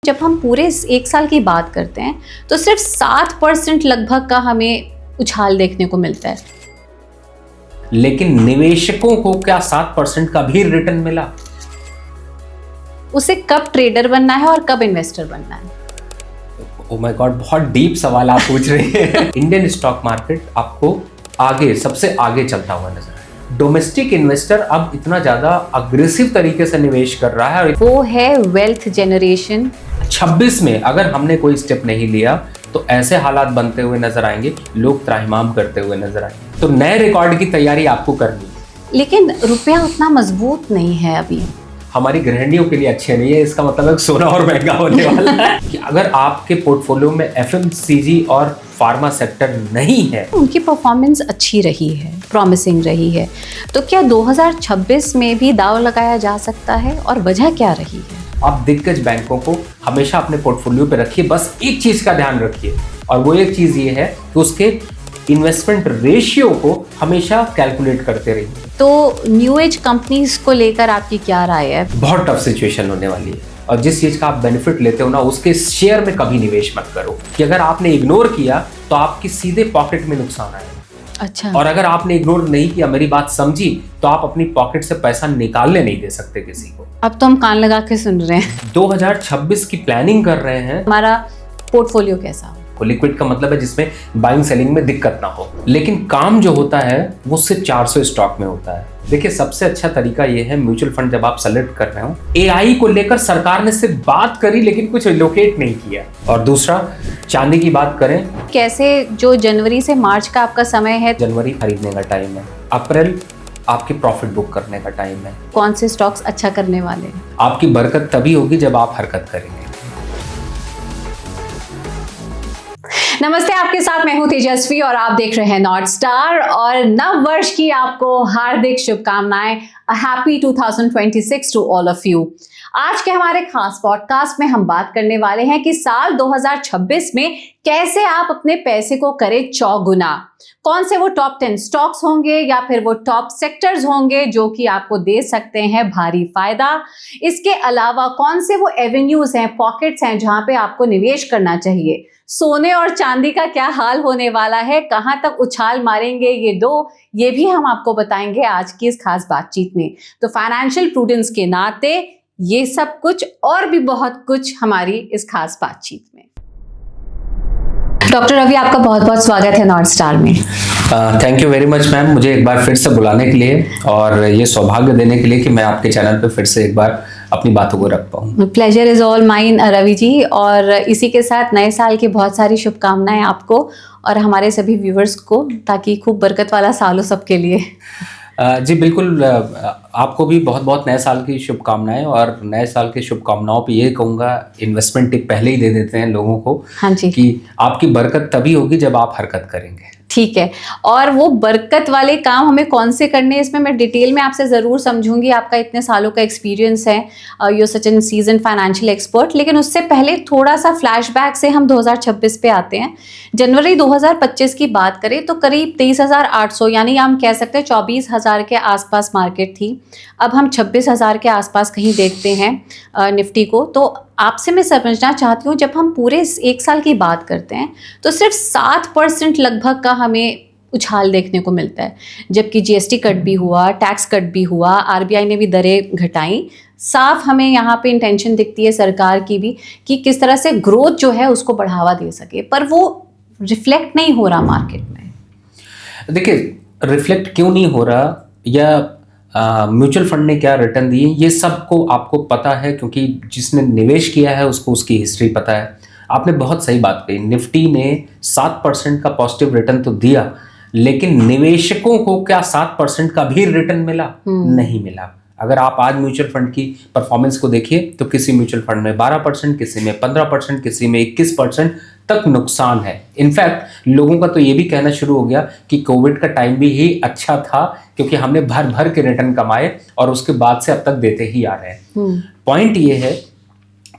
जब हम पूरे 1 साल की बात करते हैं तो सिर्फ 7% लगभग का हमें उछाल देखने को मिलता है। लेकिन निवेशकों को क्या 7% का भी रिटर्न मिला? उसे कब ट्रेडर बनना है और कब इन्वेस्टर बनना है? ओह माय गॉड, बहुत डीप सवाल आप पूछ रहे हैं। इंडियन स्टॉक मार्केट आपको आगे सबसे आगे चलता हुआ नजर है। डोमेस्टिक इन्वेस्टर अब इतना ज्यादा अग्रेसिव तरीके से निवेश कर रहा है, वो है वेल्थ जनरेशन। 26 में अगर हमने कोई स्टेप नहीं लिया तो ऐसे हालात बनते हुए नजर आएंगे, लोग त्राहिमाम करते हुए नजर आएंगे। तो नए रिकॉर्ड की तैयारी आपको करनी है। लेकिन रुपया उतना मजबूत नहीं है अभी। हमारी गृहिणियों के लिए अच्छे नहीं है, इसका मतलब है सोना और महंगा होने वाला है। कि अगर आपके पोर्टफोलियो में एफएमसीजी और फार्मा सेक्टर नहीं है, उनकी परफॉर्मेंस अच्छी रही है, प्रॉमिसिंग रही है, तो क्या 2026 में भी दांव लगाया जा सकता है और वजह क्या रही है? आप दिग्गज बैंकों को हमेशा अपने पोर्टफोलियो पे रखिए, बस एक चीज का ध्यान रखिए और वो एक चीज ये है कि उसके इन्वेस्टमेंट रेशियो को हमेशा कैलकुलेट करते रहिए। तो न्यू एज कंपनीज को लेकर आपकी क्या राय है? बहुत टफ सिचुएशन होने वाली है और जिस चीज का आप बेनिफिट लेते हो ना, उसके शेयर में कभी निवेश मत करो कि अगर आपने इग्नोर किया तो आपकी सीधे पॉकेट में नुकसान आएगा। अच्छा। और अगर आपने इग्नोर नहीं किया, मेरी बात समझी, तो आप अपनी पॉकेट से पैसा निकालने नहीं दे सकते किसी को। अब तो हम कान लगा के सुन रहे हैं। 2026 की प्लानिंग कर रहे हैं। हमारा पोर्टफोलियो कैसा हो? लिक्विड का मतलब है जिसमें बाइंग सेलिंग में दिक्कत ना हो, लेकिन काम जो होता है वो सिर्फ 400 स्टॉक में होता है। देखिए, सबसे अच्छा तरीका ये है म्यूचुअल फंड जब आप सेलेक्ट कर रहे हो, एआई को लेकर सरकार ने सिर्फ बात करी लेकिन कुछ एलोकेट नहीं किया। और दूसरा, चांदी की बात करें, कैसे जो जनवरी से मार्च का आपका समय है, जनवरी खरीदने का टाइम है, अप्रैल आपके प्रॉफिट बुक करने का टाइम है। कौन से स्टॉक्स अच्छा करने वाले हैं? आपकी बरकत तभी होगी जब आप हरकत करेंगे। नमस्ते, आपके साथ मैं हूं तेजस्वी और आप देख रहे हैं नॉर्थ स्टार और नव वर्ष की आपको हार्दिक शुभकामनाएं। Happy 2026 to all of you. आज के हमारे खास पॉडकास्ट में हम बात करने वाले हैं कि साल 2026 में कैसे आप अपने पैसे को करें चौगुना। कौन से वो टॉप 10 स्टॉक्स होंगे या फिर वो टॉप सेक्टर्स होंगे जो कि आपको दे सकते हैं भारी फायदा। इसके अलावा कौन से वो एवेन्यूज हैं, पॉकेट्स हैं जहां पे आपको निवेश करना चाहिए। सोने और चांदी का क्या हाल होने वाला है, कहां तक उछाल मारेंगे ये भी हम आपको बताएंगे आज की इस खास बातचीत में। तो फाइनेंशियल प्रूडेंस के नाते ये सब कुछ और भी बहुत कुछ हमारी इस खास बातचीत में। डॉक्टर रवि, आपका बहुत बहुत स्वागत है नॉर्थ स्टार में। Thank you very much ma'am, मुझे एक बार फिर से बुलाने के लिए और ये सौभाग्य देने के लिए कि मैं आपके चैनल पे फिर से एक बार अपनी बातों को रख पाऊँ। Pleasure is all mine Ravi ji. और इसी के साथ नए साल की बहुत सारी शुभकामनाएं आपको और हमारे सभी व्यूवर्स को, ताकि खूब बरकत वाला साल हो सबके लिए। जी बिल्कुल, आपको भी बहुत बहुत नए साल की शुभकामनाएं। और नए साल की शुभकामनाओं पे ये कहूँगा, इन्वेस्टमेंट टिप पहले ही दे देते हैं लोगों को। हाँ जी। कि आपकी बरकत तभी होगी जब आप हरकत करेंगे। ठीक है, और वो बरकत वाले काम हमें कौन से करने हैं, इसमें मैं डिटेल में आपसे ज़रूर समझूंगी। आपका इतने सालों का एक्सपीरियंस है, you such an season financial expert. लेकिन उससे पहले थोड़ा सा फ्लैशबैक से हम 2026 पे आते हैं। जनवरी 2025 की बात करें तो करीब 23,800 यानी हम कह सकते हैं 24,000 के आसपास मार्केट थी। अब हम 26,000 के आसपास कहीं देखते हैं निफ्टी को। तो आपसे मैं समझना चाहती हूँ, जब हम पूरे 1 साल की बात करते हैं तो सिर्फ 7% लगभग का हमें उछाल देखने को मिलता है, जबकि जीएसटी कट भी हुआ, टैक्स कट भी हुआ, आरबीआई ने भी दरें घटाई। साफ हमें यहाँ पे इंटेंशन दिखती है सरकार की भी कि किस तरह से ग्रोथ जो है उसको बढ़ावा दे सके, पर वो रिफ्लेक्ट नहीं हो रहा मार्केट में। देखिए, रिफ्लेक्ट क्यों नहीं हो रहा या म्यूचुअल फंड ने क्या रिटर्न दिए, ये सबको आपको पता है, क्योंकि जिसने निवेश किया है उसको उसकी हिस्ट्री पता है। आपने बहुत सही बात कही, निफ्टी ने 7% का पॉजिटिव रिटर्न तो दिया, लेकिन निवेशकों को क्या 7% का भी रिटर्न मिला? नहीं मिला। अगर आप आज म्यूचुअल फंड की परफॉर्मेंस को देखिए तो किसी म्यूचुअल फंड में 12%, किसी में 15%, किसी में 21% तक नुकसान है। इनफैक्ट लोगों का तो ये भी कहना शुरू हो गया कि कोविड का टाइम भी ही अच्छा था, क्योंकि हमने भर भर के रिटर्न कमाए और उसके बाद से अब तक देते ही आ रहे हैं। पॉइंट ये है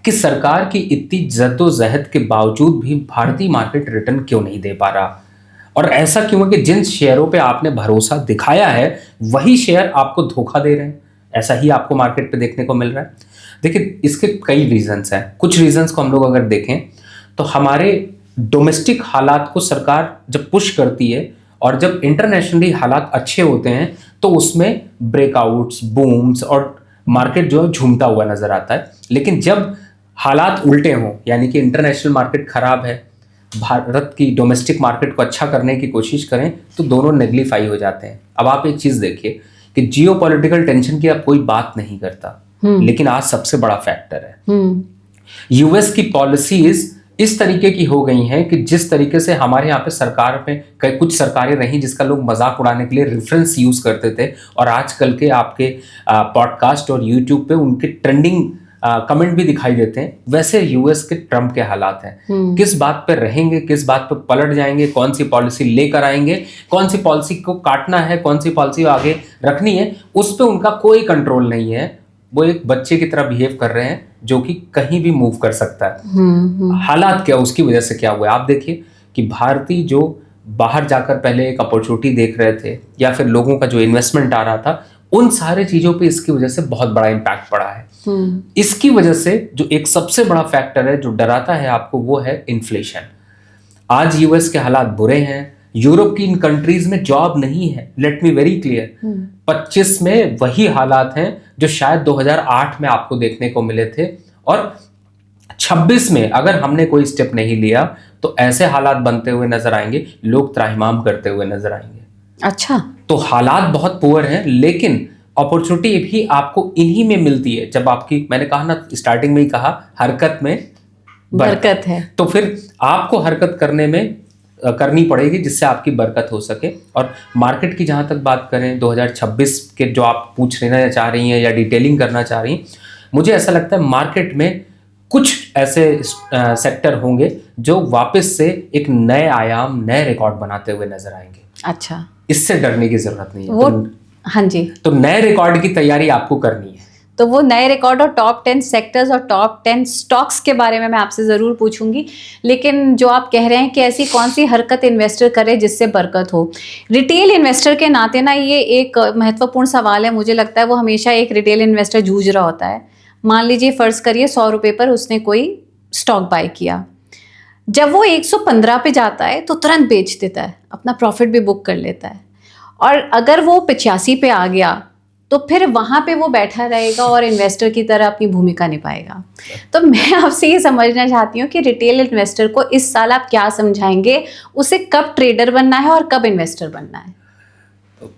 कि सरकार की इतनी जद्दोजहद के बावजूद भी भारतीय मार्केट रिटर्न क्यों नहीं दे पा रहा। और ऐसा क्यों है कि जिन शेयरों पे आपने भरोसा दिखाया है वही शेयर आपको धोखा दे रहे हैं। ऐसा ही आपको मार्केट पे देखने को मिल रहा है। देखिए इसके कई रीजंस हैं। कुछ रीजंस को हम लोग अगर देखें तो हमारे डोमेस्टिक हालात को सरकार जब पुश करती है और जब इंटरनेशनली हालात अच्छे होते हैं तो उसमें ब्रेकआउट्स, बूम्स और मार्केट जो है झूमता हुआ नजर आता है। लेकिन जब हालात उल्टे हों, यानी कि इंटरनेशनल मार्केट खराब है, भारत की डोमेस्टिक मार्केट को अच्छा करने की कोशिश करें, तो दोनों नेगलीफाई हो जाते हैं। अब आप एक चीज देखिए कि जियोपॉलिटिकल टेंशन की अब कोई बात नहीं करता, लेकिन आज सबसे बड़ा फैक्टर है। यूएस की पॉलिसीज इस तरीके की हो गई हैं कि जिस तरीके से हमारे यहाँ पे सरकार में कुछ सरकारें रहीं जिसका लोग मजाक उड़ाने के लिए रेफरेंस यूज करते थे, और आजकल के आपके पॉडकास्ट और यूट्यूब पे उनके ट्रेंडिंग कमेंट भी दिखाई देते हैं, वैसे यूएस के ट्रम्प के हालात हैं। किस बात पे रहेंगे, किस बात पे पलट जाएंगे, कौन सी पॉलिसी लेकर आएंगे, कौन सी पॉलिसी को काटना है, कौन सी पॉलिसी आगे रखनी है, उस पर उनका कोई कंट्रोल नहीं है। वो एक बच्चे की तरह बिहेव कर रहे हैं जो कि कहीं भी मूव कर सकता है। हालात क्या, उसकी वजह से क्या हुआ है आप देखिए कि भारतीय जो बाहर जाकर पहले एक अपॉर्चुनिटी देख रहे थे या फिर लोगों का जो इन्वेस्टमेंट आ रहा था, उन सारे चीजों पे इसकी वजह से बहुत बड़ा इम्पैक्ट पड़ा है। इसकी वजह से जो एक सबसे बड़ा फैक्टर है जो डराता है आपको, वो है इन्फ्लेशन। आज यूएस के हालात बुरे हैं, यूरोप की इन कंट्रीज में जॉब नहीं है। लेट मी वेरी क्लियर, 25 में वही हालात हैं जो शायद 2008 में आपको देखने को मिले थे, और 26 में अगर हमने कोई स्टेप नहीं लिया तो ऐसे हालात बनते हुए नजर आएंगे, लोग त्राहिमाम करते हुए नजर आएंगे। अच्छा, तो हालात बहुत पुअर हैं, लेकिन अपॉर्चुनिटी भी आपको इन्हीं में मिलती है जब आपकी, मैंने कहा ना स्टार्टिंग में ही कहा, हरकत में बरकत है। तो फिर आपको हरकत करनी पड़ेगी जिससे आपकी बरकत हो सके। और मार्केट की जहां तक बात करें 2026 के जो आप पूछ लेना चाह रही हैं या डिटेलिंग करना चाह रही हैं, मुझे ऐसा लगता है मार्केट में कुछ ऐसे सेक्टर होंगे जो वापस से एक नए आयाम, नए रिकॉर्ड बनाते हुए नजर आएंगे। अच्छा, इससे डरने की जरूरत नहीं है। वो हाँ जी, तो नए रिकॉर्ड की तैयारी आपको करनी है। तो वो नए रिकॉर्ड और टॉप 10 सेक्टर्स और टॉप 10 स्टॉक्स के बारे में मैं आपसे ज़रूर पूछूंगी। लेकिन जो आप कह रहे हैं कि ऐसी कौन सी हरकत इन्वेस्टर करे जिससे बरकत हो, रिटेल इन्वेस्टर के नाते ना ये एक महत्वपूर्ण सवाल है। मुझे लगता है वो हमेशा एक रिटेल इन्वेस्टर जूझ रहा होता है। मान लीजिए फ़र्ज़ करिए 100 रुपये पर उसने कोई स्टॉक बाय किया, जब वो 115 पे जाता है तो तुरंत बेच देता है, अपना प्रॉफिट भी बुक कर लेता है। और अगर वो 85 पे आ गया तो फिर वहाँ पे वो बैठा रहेगा और इन्वेस्टर की तरह अपनी भूमिका निभाएगा। तो मैं आपसे ये समझना चाहती हूँ कि रिटेल इन्वेस्टर को इस साल आप क्या समझाएंगे, उसे कब ट्रेडर बनना है और कब इन्वेस्टर बनना है?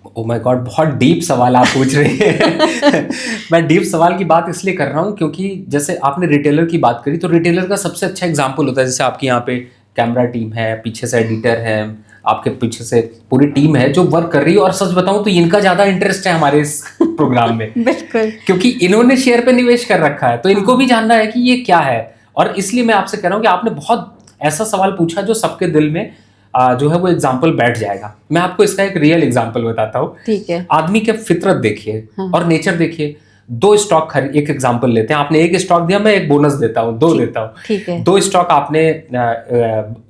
ओह माय गॉड, बहुत डीप सवाल आप पूछ रहे हैं। मैं डीप सवाल की बात इसलिए कर रहा हूँ क्योंकि जैसे आपने रिटेलर की बात करी, तो रिटेलर का सबसे अच्छा एग्जांपल होता है, जैसे आपकी यहाँ पे कैमरा टीम है, पीछे से एडिटर है, आपके पीछे से पूरी टीम है जो वर्क कर रही है। और सच बताऊं तो इनका ज्यादा इंटरेस्ट है हमारे इस प्रोग्राम में बिल्कुल, क्योंकि इन्होंने शेयर पे निवेश कर रखा है, तो इनको भी जानना है कि ये क्या है। और इसलिए मैं आपसे कह रहा हूँ कि आपने बहुत ऐसा सवाल पूछा जो सबके दिल में जो है वो एग्जाम्पल बैठ जाएगा। मैं आपको इसका एक रियल एग्जाम्पल बताता हूँ। ठीक है। आदमी के फितरत देखिए और नेचर देखिए। दो स्टॉक एक एग्जांपल लेते हैं, आपने एक स्टॉक दिया, मैं एक बोनस देता हूँ, दो देता हूँ। ठीक है। दो स्टॉक आपने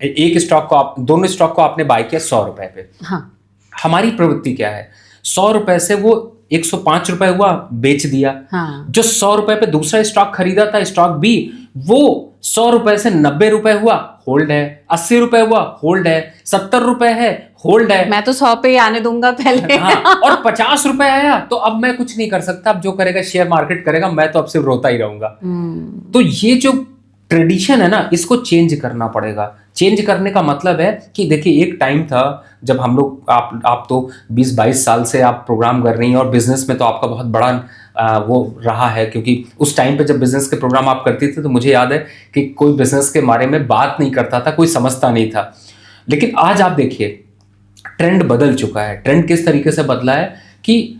एक स्टॉक को दोनों स्टॉक को आपने बाय किया 100 रुपए पे। हाँ। हमारी प्रवृत्ति क्या है, 100 रुपए से वो 105 रुपए हुआ, बेच दिया। हाँ। जो 100 रुपए पे दूसरा स्टॉक खरीदा था, स्टॉक बी, वो 100 रुपए से 90 रुपए हुआ, होल्ड है। 80 रुपए हुआ, होल्ड है। 70 रुपए है, होल्ड है। मैं तो 100 पे ही आने दूंगा पहले। हाँ, और 50 रुपए आया तो अब मैं कुछ नहीं कर सकता, अब जो करेगा शेयर मार्केट करेगा, मैं तो अब सिर्फ रोता ही रहूंगा। तो ये जो ट्रेडिशन है ना, इसको चेंज करना पड़ेगा। चेंज करने का मतलब है कि देखिए एक टाइम था जब हम लोग, आप तो 20-22 साल से आप प्रोग्राम कर रही हैं और बिजनेस में तो आपका बहुत बड़ा वो रहा है, क्योंकि उस टाइम पे जब बिजनेस के प्रोग्राम आप करती थी तो मुझे याद है कि कोई बिजनेस के बारे में बात नहीं करता था, कोई समझता नहीं था। लेकिन आज आप देखिए ट्रेंड बदल चुका है। ट्रेंड किस तरीके से बदला है कि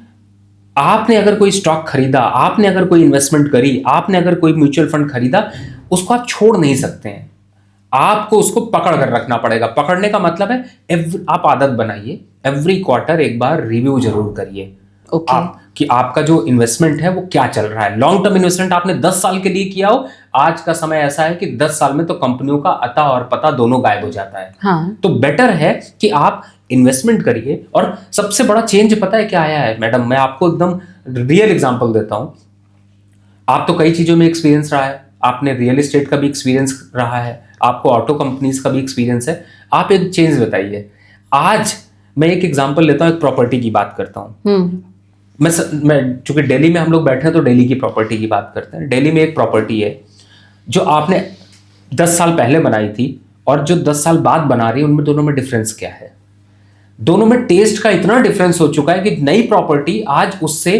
आपने अगर कोई स्टॉक खरीदा, आपने अगर कोई इन्वेस्टमेंट करी, आपने अगर कोई म्यूचुअल फंड खरीदा, उसको आप छोड़ नहीं सकते हैं, आपको उसको पकड़ कर रखना पड़ेगा। पकड़ने का मतलब है आप आदत बनाइए, एवरी क्वार्टर एक बार रिव्यू जरूर करिए। कि आपका जो इन्वेस्टमेंट है वो क्या चल रहा है। लॉन्ग टर्म इन्वेस्टमेंट आपने 10 साल के लिए किया हो, आज का समय ऐसा है कि 10 साल में तो कंपनियों का अता और पता दोनों गायब हो जाता है। हाँ। तो बेटर है कि आप इन्वेस्टमेंट करिए। और सबसे बड़ा चेंज पता है क्या आया है मैडम, मैं आपको एकदम रियल एग्जांपल देता हूं। आप तो कई चीजों में एक्सपीरियंस रहा है, आपने रियल एस्टेट का भी एक्सपीरियंस रहा है, आपको ऑटो कंपनीज का भी एक्सपीरियंस है। आप एक चेंज बताइए, आज मैं एक एग्जांपल लेता हूं, एक प्रॉपर्टी की बात करता हूं। मैं चूंकि दिल्ली में हम लोग बैठे हैं तो दिल्ली की प्रॉपर्टी की बात करते हैं। दिल्ली में एक प्रॉपर्टी है जो आपने 10 साल पहले बनाई थी और जो 10 साल बाद बना रही है, उनमें दोनों में डिफरेंस क्या है? दोनों में टेस्ट का इतना डिफरेंस हो चुका है कि नई प्रॉपर्टी आज उससे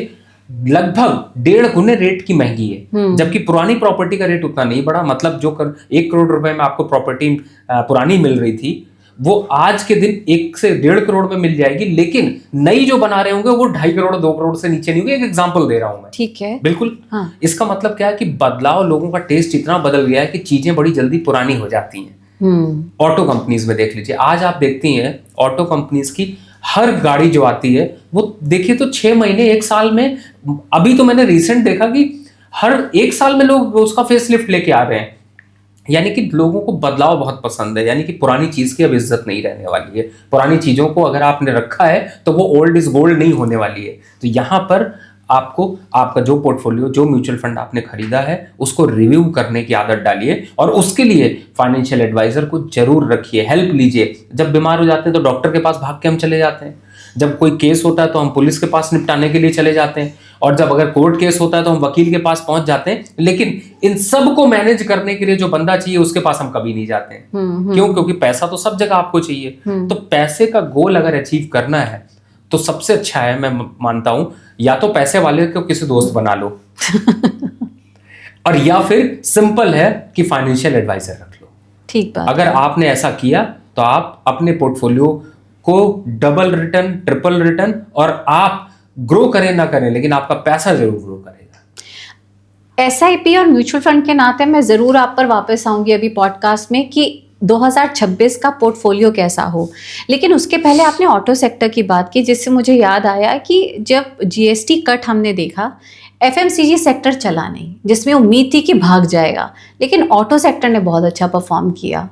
लगभग 1.5 गुने रेट की महंगी है, जबकि पुरानी प्रॉपर्टी का रेट उतना नहीं बढ़ा। मतलब जो 1 करोड़ रुपए में आपको प्रॉपर्टी पुरानी मिल रही थी, वो आज के दिन 1 से 1.5 करोड़ में मिल जाएगी, लेकिन नई जो बना रहे होंगे वो 2.5 करोड़ 2 करोड़ से नीचे नहीं होगी। एक एग्जांपल दे रहा हूं मैं। ठीक है, बिल्कुल। हाँ। इसका मतलब क्या है कि बदलाव, लोगों का टेस्ट इतना बदल गया है कि चीजें बड़ी जल्दी पुरानी हो जाती हैं। ऑटो कंपनीज में देख लीजिए, आज आप देखती हैं ऑटो कंपनीज की हर गाड़ी जो आती है वो देखिए तो 6 महीने 1 साल में, अभी तो मैंने रिसेंट देखा कि हर 1 साल में लोग उसका फेसलिफ्ट लेके आ रहे हैं। यानी कि लोगों को बदलाव बहुत पसंद है, यानी कि पुरानी चीज की अब इज्जत नहीं रहने वाली है। पुरानी चीजों को अगर आपने रखा है तो वो ओल्ड इज गोल्ड नहीं होने वाली है। तो यहां पर आपको आपका जो पोर्टफोलियो, जो म्यूचुअल फंड आपने खरीदा है, उसको रिव्यू करने की आदत डालिए और उसके लिए फाइनेंशियल एडवाइजर को जरूर रखिए, हेल्प लीजिए। जब बीमार हो जाते हैं तो डॉक्टर के पास भाग के हम चले जाते हैं, जब कोई केस होता है तो हम पुलिस के पास निपटाने के लिए चले जाते हैं, और जब अगर कोर्ट केस होता है तो हम वकील के पास पहुंच जाते हैं। लेकिन इन सब को मैनेज करने के लिए जो बंदा चाहिए उसके पास हम कभी नहीं जाते हैं। क्यों? क्योंकि पैसा तो सब जगह आपको चाहिए। तो पैसे का गोल अगर अचीव करना है तो सबसे अच्छा है, मैं मानता हूं, या तो पैसे वाले को किसी दोस्त बना लो और या फिर सिंपल है कि फाइनेंशियल एडवाइजर रख लो। ठीक बात। अगर आपने ऐसा किया तो आप अपने पोर्टफोलियो को डबल रिटर्न, ट्रिपल रिटर्न, और आप ग्रो करें ना करें लेकिन आपका पैसा जरूर ग्रो करेगा। एसआईपी और म्यूचुअल फंड के नाते मैं ज़रूर आप पर वापस आऊंगी अभी पॉडकास्ट में कि 2026 का पोर्टफोलियो कैसा हो, लेकिन उसके पहले आपने ऑटो सेक्टर की बात की, जिससे मुझे याद आया कि जब जीएसटी कट हमने देखा, एफएमसीजी सेक्टर चला नहीं, जिसमें उम्मीद थी कि भाग जाएगा, लेकिन ऑटो सेक्टर ने बहुत अच्छा परफॉर्म किया।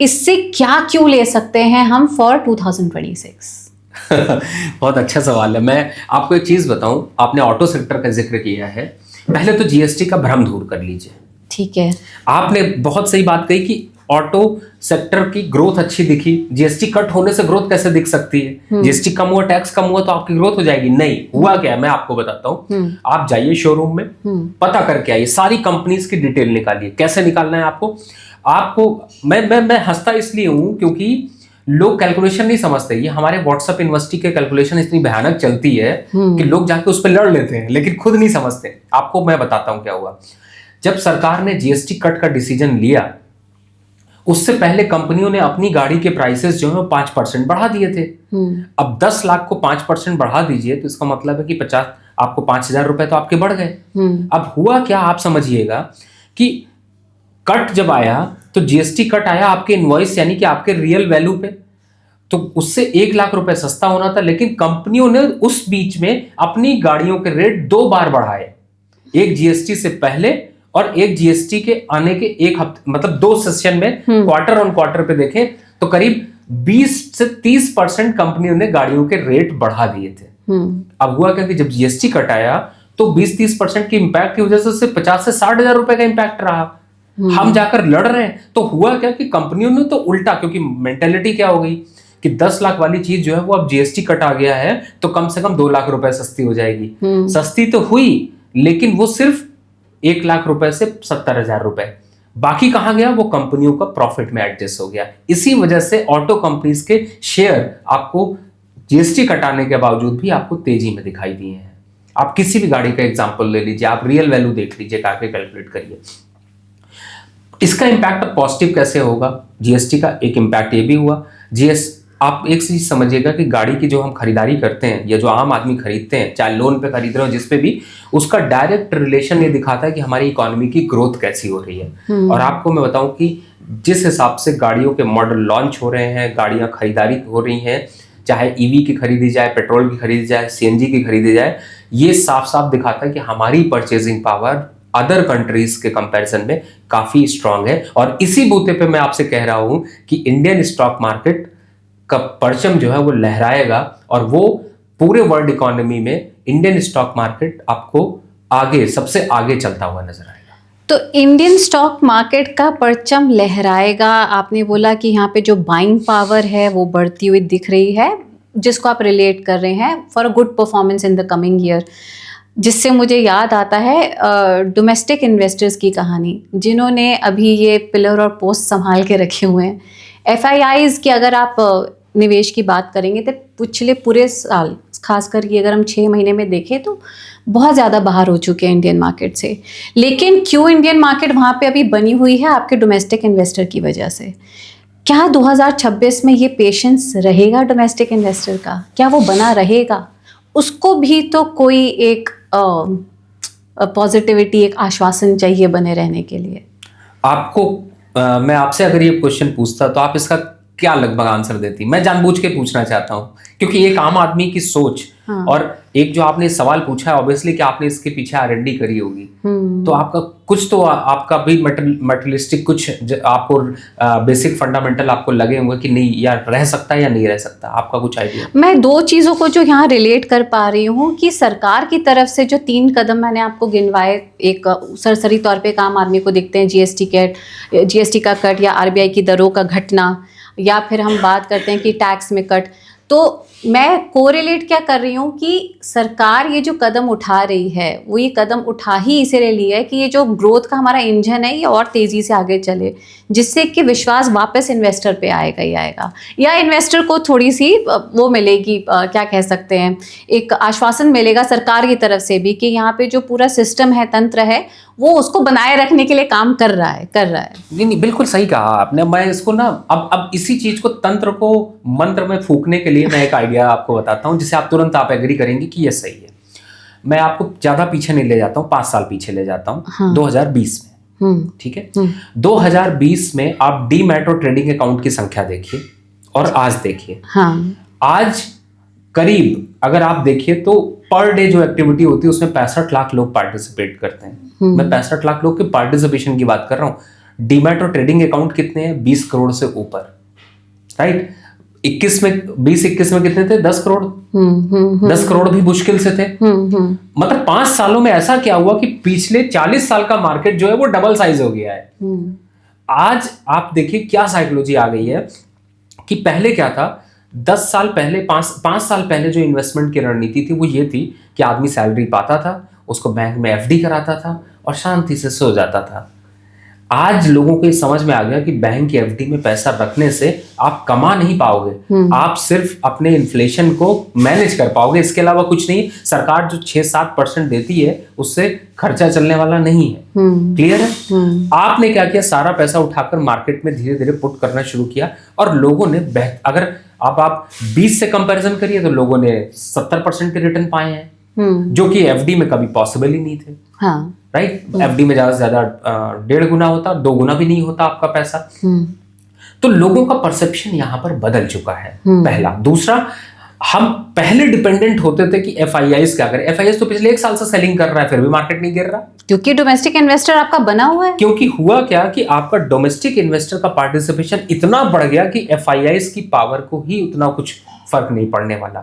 इससे क्या क्यों ले सकते हैं हम फॉर 2026? बहुत अच्छा सवाल है। मैं आपको एक चीज बताऊं, आपने ऑटो सेक्टर का जिक्र किया है, पहले तो जीएसटी का भ्रम दूर कर लीजिए। ठीक है, आपने बहुत सही बात कही कि ऑटो सेक्टर की ग्रोथ अच्छी दिखी। जीएसटी कट होने से ग्रोथ कैसे दिख सकती है? जीएसटी कम हुआ, टैक्स कम हुआ तो आपकी ग्रोथ हो जाएगी? नहीं, हुआ क्या है मैं आपको बताता हूं। आप जाइए शोरूम में, पता करके आइए, सारी कंपनीज की डिटेल निकालिए। कैसे निकालना है आपको मैं हंसता इसलिए हूं क्योंकि लोग कैलकुलेशन नहीं समझते। ये हमारे व्हाट्सएप यूनिवर्सिटी के कैलकुलेशन इतनी भयानक चलती है कि लोग जाके उस पर लड़ लेते हैं लेकिन खुद नहीं समझते। आपको मैं बताता हूं क्या हुआ। जब सरकार ने जीएसटी कट का डिसीजन लिया, उससे पहले कंपनियों ने अपनी गाड़ी के प्राइसेस जो है 5% बढ़ा दिए थे। अब 10 लाख को 5% बढ़ा दीजिए तो इसका मतलब है कि 5,000 रुपए तो आपके बढ़ गए। अब हुआ क्या, आप समझिएगा कि कट जब आया तो जीएसटी कट आया आपके इनवॉइस यानी कि आपके रियल वैल्यू पे, तो उससे 1 लाख रुपए सस्ता होना था, लेकिन कंपनियों ने उस बीच में अपनी गाड़ियों के रेट 2 बार बढ़ाए, एक जीएसटी से पहले और एक जीएसटी के आने के 1 हफ्ते, मतलब 2 सेशन में, क्वार्टर ऑन क्वार्टर पे देखें तो करीब 20 से 30% कंपनियों ने गाड़ियों के रेट बढ़ा दिए थे। अब हुआ क्या कि जब जीएसटी कट आया तो 20-30% की इंपैक्ट की वजह से 50 से 60 हजार रुपए का इंपैक्ट रहा। हम जाकर लड़ रहे हैं तो हुआ क्या कि कंपनियों ने तो उल्टा, क्योंकि मेंटेलिटी क्या हो गई कि 10 लाख वाली चीज जो है वो अब जीएसटी कट आ गया है तो कम से कम 2 लाख रुपए सस्ती हो जाएगी। सस्ती तो हुई लेकिन वो सिर्फ 1 लाख रुपए से 70,000 रुपए, बाकी कहां गया? वो कंपनियों का प्रॉफिट में एडजस्ट हो गया। इसी वजह से ऑटो कंपनीज के शेयर आपको जीएसटी कटाने के बावजूद भी आपको तेजी में दिखाई दिए हैं। आप किसी भी गाड़ी का एग्जांपल ले लीजिए, आप रियल वैल्यू देख लीजिए, काफी कैलकुलेट करिए। इसका इंपैक्ट पॉजिटिव कैसे होगा? जीएसटी का एक इंपैक्ट ये भी हुआ। आप एक चीज समझिएगा कि गाड़ी की जो हम खरीदारी करते हैं या जो आम आदमी खरीदते हैं, चाहे लोन पे खरीद रहे हो जिस पे भी, उसका डायरेक्ट रिलेशन ये दिखाता है कि हमारी इकोनॉमी की ग्रोथ कैसी हो रही है। और आपको मैं बताऊं कि जिस हिसाब से गाड़ियों के मॉडल लॉन्च हो रहे हैं, गाड़ियां खरीदारी हो रही हैं, चाहे ईवी की खरीदी जाए, पेट्रोल की खरीदी जाए, सीएनजी की खरीदी जाए, ये साफ साफ दिखाता है कि हमारी परचेजिंग पावर अदर कंट्रीज के कंपैरिजन में काफी स्ट्रांग है। और इसी बूते पे मैं आपसे कह रहा हूं कि इंडियन स्टॉक मार्केट का परचम जो है वो लहराएगा और वो पूरे वर्ल्ड इकोनॉमी में इंडियन स्टॉक मार्केट आपको आगे, सबसे आगे चलता हुआ नजर आएगा। तो इंडियन स्टॉक मार्केट का परचम लहराएगा। आपने बोला कि यहाँ पे जो बाइंग पावर है वो बढ़ती हुई दिख रही है, जिसको आप रिलेट कर रहे हैं for a good performance in the coming year. जिससे मुझे याद आता है डोमेस्टिक इन्वेस्टर्स की कहानी, जिन्होंने अभी ये पिलर और पोस्ट संभाल के रखे हुए हैं। एफआईआईज़ की अगर आप निवेश की बात करेंगे तो पिछले पूरे साल, खासकर ये अगर हम 6 महीने में देखें तो बहुत ज़्यादा बाहर हो चुके हैं इंडियन मार्केट से। लेकिन क्यों इंडियन मार्केट वहाँ पे अभी बनी हुई है? आपके डोमेस्टिक इन्वेस्टर की वजह से। क्या 2026 में ये पेशेंस रहेगा डोमेस्टिक इन्वेस्टर का? क्या वो बना रहेगा? उसको भी तो कोई एक पॉजिटिविटी, एक आश्वासन चाहिए बने रहने के लिए। आपको मैं आपसे अगर ये क्वेश्चन पूछता तो आप इसका क्या लगभग आंसर देती? मैं जानबूझ के पूछना चाहता हूँ क्योंकि एक आम आदमी की सोच, हाँ। और एक जो आपने सवाल पूछा है ऑब्वियसली कि आपने इसके पीछे R&D करी होगी, तो आपका कुछ तो आपका भी मटेरियलिस्टिक कुछ आपको बेसिक फंडामेंटल आपको लगे होंगे कि नहीं यार रह सकता है या नहीं रह सकता। आपका कुछ आइडिया? मैं 2 चीज़ों को जो यहाँ रिलेट कर पा रही हूँ कि सरकार की तरफ से जो 3 कदम मैंने आपको गिनवाए, एक सरसरी तौर पे एक आम आदमी को दिखते हैं, जीएसटी का कट या आरबीआई की दरों का घटना, या फिर हम बात करते हैं कि टैक्स में कट। तो मैं कोरिलेट क्या कर रही हूँ कि सरकार ये जो कदम उठा रही है वो ये कदम उठा ही इसीलिए लिया है कि ये जो ग्रोथ का हमारा इंजन है ये और तेज़ी से आगे चले, जिससे कि विश्वास वापस इन्वेस्टर पे आएगा ही आएगा, या इन्वेस्टर को थोड़ी सी वो मिलेगी, क्या कह सकते हैं, एक आश्वासन मिलेगा सरकार की तरफ से भी कि यहाँ पे जो पूरा सिस्टम है, तंत्र है, वो उसको बनाए रखने के लिए काम कर रहा है। नहीं, बिल्कुल सही कहा आपने। मैं इसको ना अब इसी चीज को, तंत्र को मंत्र में फूकने के लिए मैं एक आइडिया आपको बताता हूँ जिसे आप तुरंत एग्री करेंगे कि ये सही है। मैं आपको ज्यादा पीछे नहीं ले जाता हूँ, 5 साल पीछे ले जाता हूँ। हाँ। 2020 में, ठीक है, 2020 में आप डीमैट और ट्रेडिंग अकाउंट की संख्या देखिए और आज देखिए। हाँ। आज करीब अगर आप देखिए तो पर डे जो एक्टिविटी होती है उसमें 65 लाख लोग पार्टिसिपेट करते हैं। मैं 65 लाख लोग के पार्टिसिपेशन की बात कर रहा हूँ। डीमैट और ट्रेडिंग अकाउंट कितने हैं? 20 करोड़ से ऊपर, राइट। 2021 में कितने थे? 10 करोड़। 10 करोड़ भी मुश्किल से थे। मतलब 5 सालों में ऐसा क्या हुआ कि पिछले 40 साल का मार्केट जो है वो डबल साइज हो गया है। आज आप देखिए क्या साइकोलॉजी आ गई है कि पहले क्या था, 10 साल पहले, 5 साल पहले जो इन्वेस्टमेंट की रणनीति थी वो ये थी कि आदमी सैलरी पाता था, उसको बैंक में एफडी कराता था और शांति से सो जाता था। आज लोगों को ये समझ में आ गया कि बैंक की एफडी में पैसा रखने से आप कमा नहीं पाओगे, आप सिर्फ अपने इन्फ्लेशन को मैनेज कर पाओगे, इसके अलावा कुछ नहीं। सरकार जो 6-7% देती है उससे खर्चा चलने वाला नहीं है। क्लियर है? आपने क्या किया, सारा पैसा उठाकर मार्केट में धीरे धीरे पुट करना शुरू किया और लोगों ने अगर आप 20 से कंपैरिजन करिए तो लोगों ने 70% के रिटर्न पाए हैं, जो कि एफडी में कभी पॉसिबल ही नहीं थे। हाँ। राइट। एफडी में ज्यादा से ज्यादा 1.5 गुना होता, 2 गुना भी नहीं होता आपका पैसा। तो लोगों का परसेप्शन यहां पर बदल चुका है, पहला। दूसरा, हम पहले डिपेंडेंट होते थे कि एफआईआईज क्या करें। एफआईआईज तो पिछले 1 साल से सेलिंग कर रहा है, फिर भी मार्केट नहीं गिर रहा, क्योंकि डोमेस्टिक इन्वेस्टर आपका बना हुआ है। क्योंकि हुआ क्या कि आपका डोमेस्टिक इन्वेस्टर का पार्टिसिपेशन इतना बढ़ गया कि एफआईआईज की पावर को ही उतना कुछ फर्क नहीं पड़ने वाला।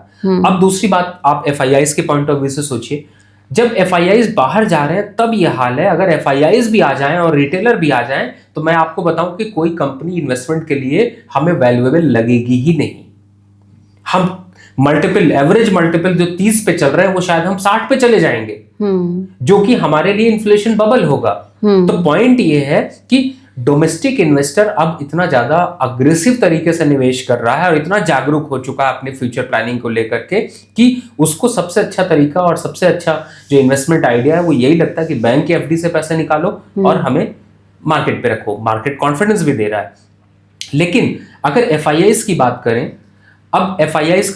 अब दूसरी बात, आप एफआईआईज के पॉइंट ऑफ व्यू से सोचिए, जब एफआईआईज बाहर जा रहे हैं तब यह हाल है। अगर एफआईआईज भी आ जाएं और रिटेलर भी आ जाएं तो मैं आपको बताऊं कि कोई कंपनी इन्वेस्टमेंट के लिए हमें वैल्यूएबल लगेगी ही नहीं। हम एवरेज मल्टीपल जो 30 पे चल रहे हैं वो शायद हम 60 पे चले जाएंगे, जो कि हमारे लिए इन्फ्लेशन बबल होगा। तो पॉइंट ये है कि डोमेस्टिक इन्वेस्टर अब इतना ज्यादा अग्रेसिव तरीके से निवेश कर रहा है और इतना जागरूक हो चुका है अपने फ्यूचर प्लानिंग को लेकर के कि उसको सबसे अच्छा तरीका और सबसे अच्छा जो इन्वेस्टमेंट आइडिया है वो यही लगता है कि बैंक की एफडी से पैसे निकालो और हमें मार्केट पे रखो। मार्केट कॉन्फिडेंस भी दे रहा है। लेकिन अगर एफआईआईज की बात करें, अब एफआईआईज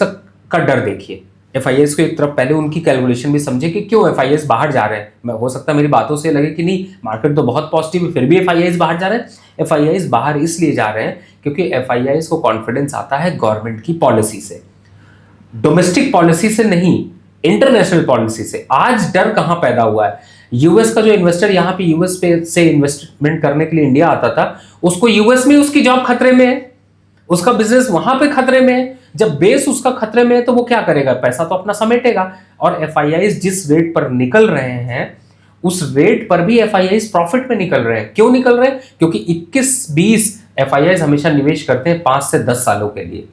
का डर देखिए। एफआईआईज को एक तरफ पहले उनकी कैलकुलेशन भी समझे कि क्यों एफआईआईज बाहर जा रहे हैं। हो सकता है मेरी बातों से लगे कि नहीं, मार्केट तो बहुत पॉजिटिव है, फिर भी एफआईआईज बाहर जा रहे हैं। एफआईआईज बाहर इसलिए जा रहे हैं क्योंकि एफआईआईज को कॉन्फिडेंस आता है गवर्नमेंट की पॉलिसी से, डोमेस्टिक पॉलिसी से नहीं, इंटरनेशनल पॉलिसी से। आज डर कहां पैदा हुआ है, यूएस का जो इन्वेस्टर यहाँ पे यूएस पे से इन्वेस्टमेंट करने के लिए इंडिया आता था, उसको यूएस में उसकी जॉब खतरे में है, उसका बिजनेस वहां पे खतरे में है। जब बेस उसका खतरे में है तो वो क्या करेगा, पैसा तो अपना समेटेगा। और एफआईआईज जिस रेट पर निकल रहे हैं उस रेट पर भी एफआईआईज प्रॉफिट में निकल रहे हैं। क्यों निकल रहे हैं? क्योंकि 21-20 एफआईआईज हमेशा निवेश करते हैं 5 से 10 सालों के लिए।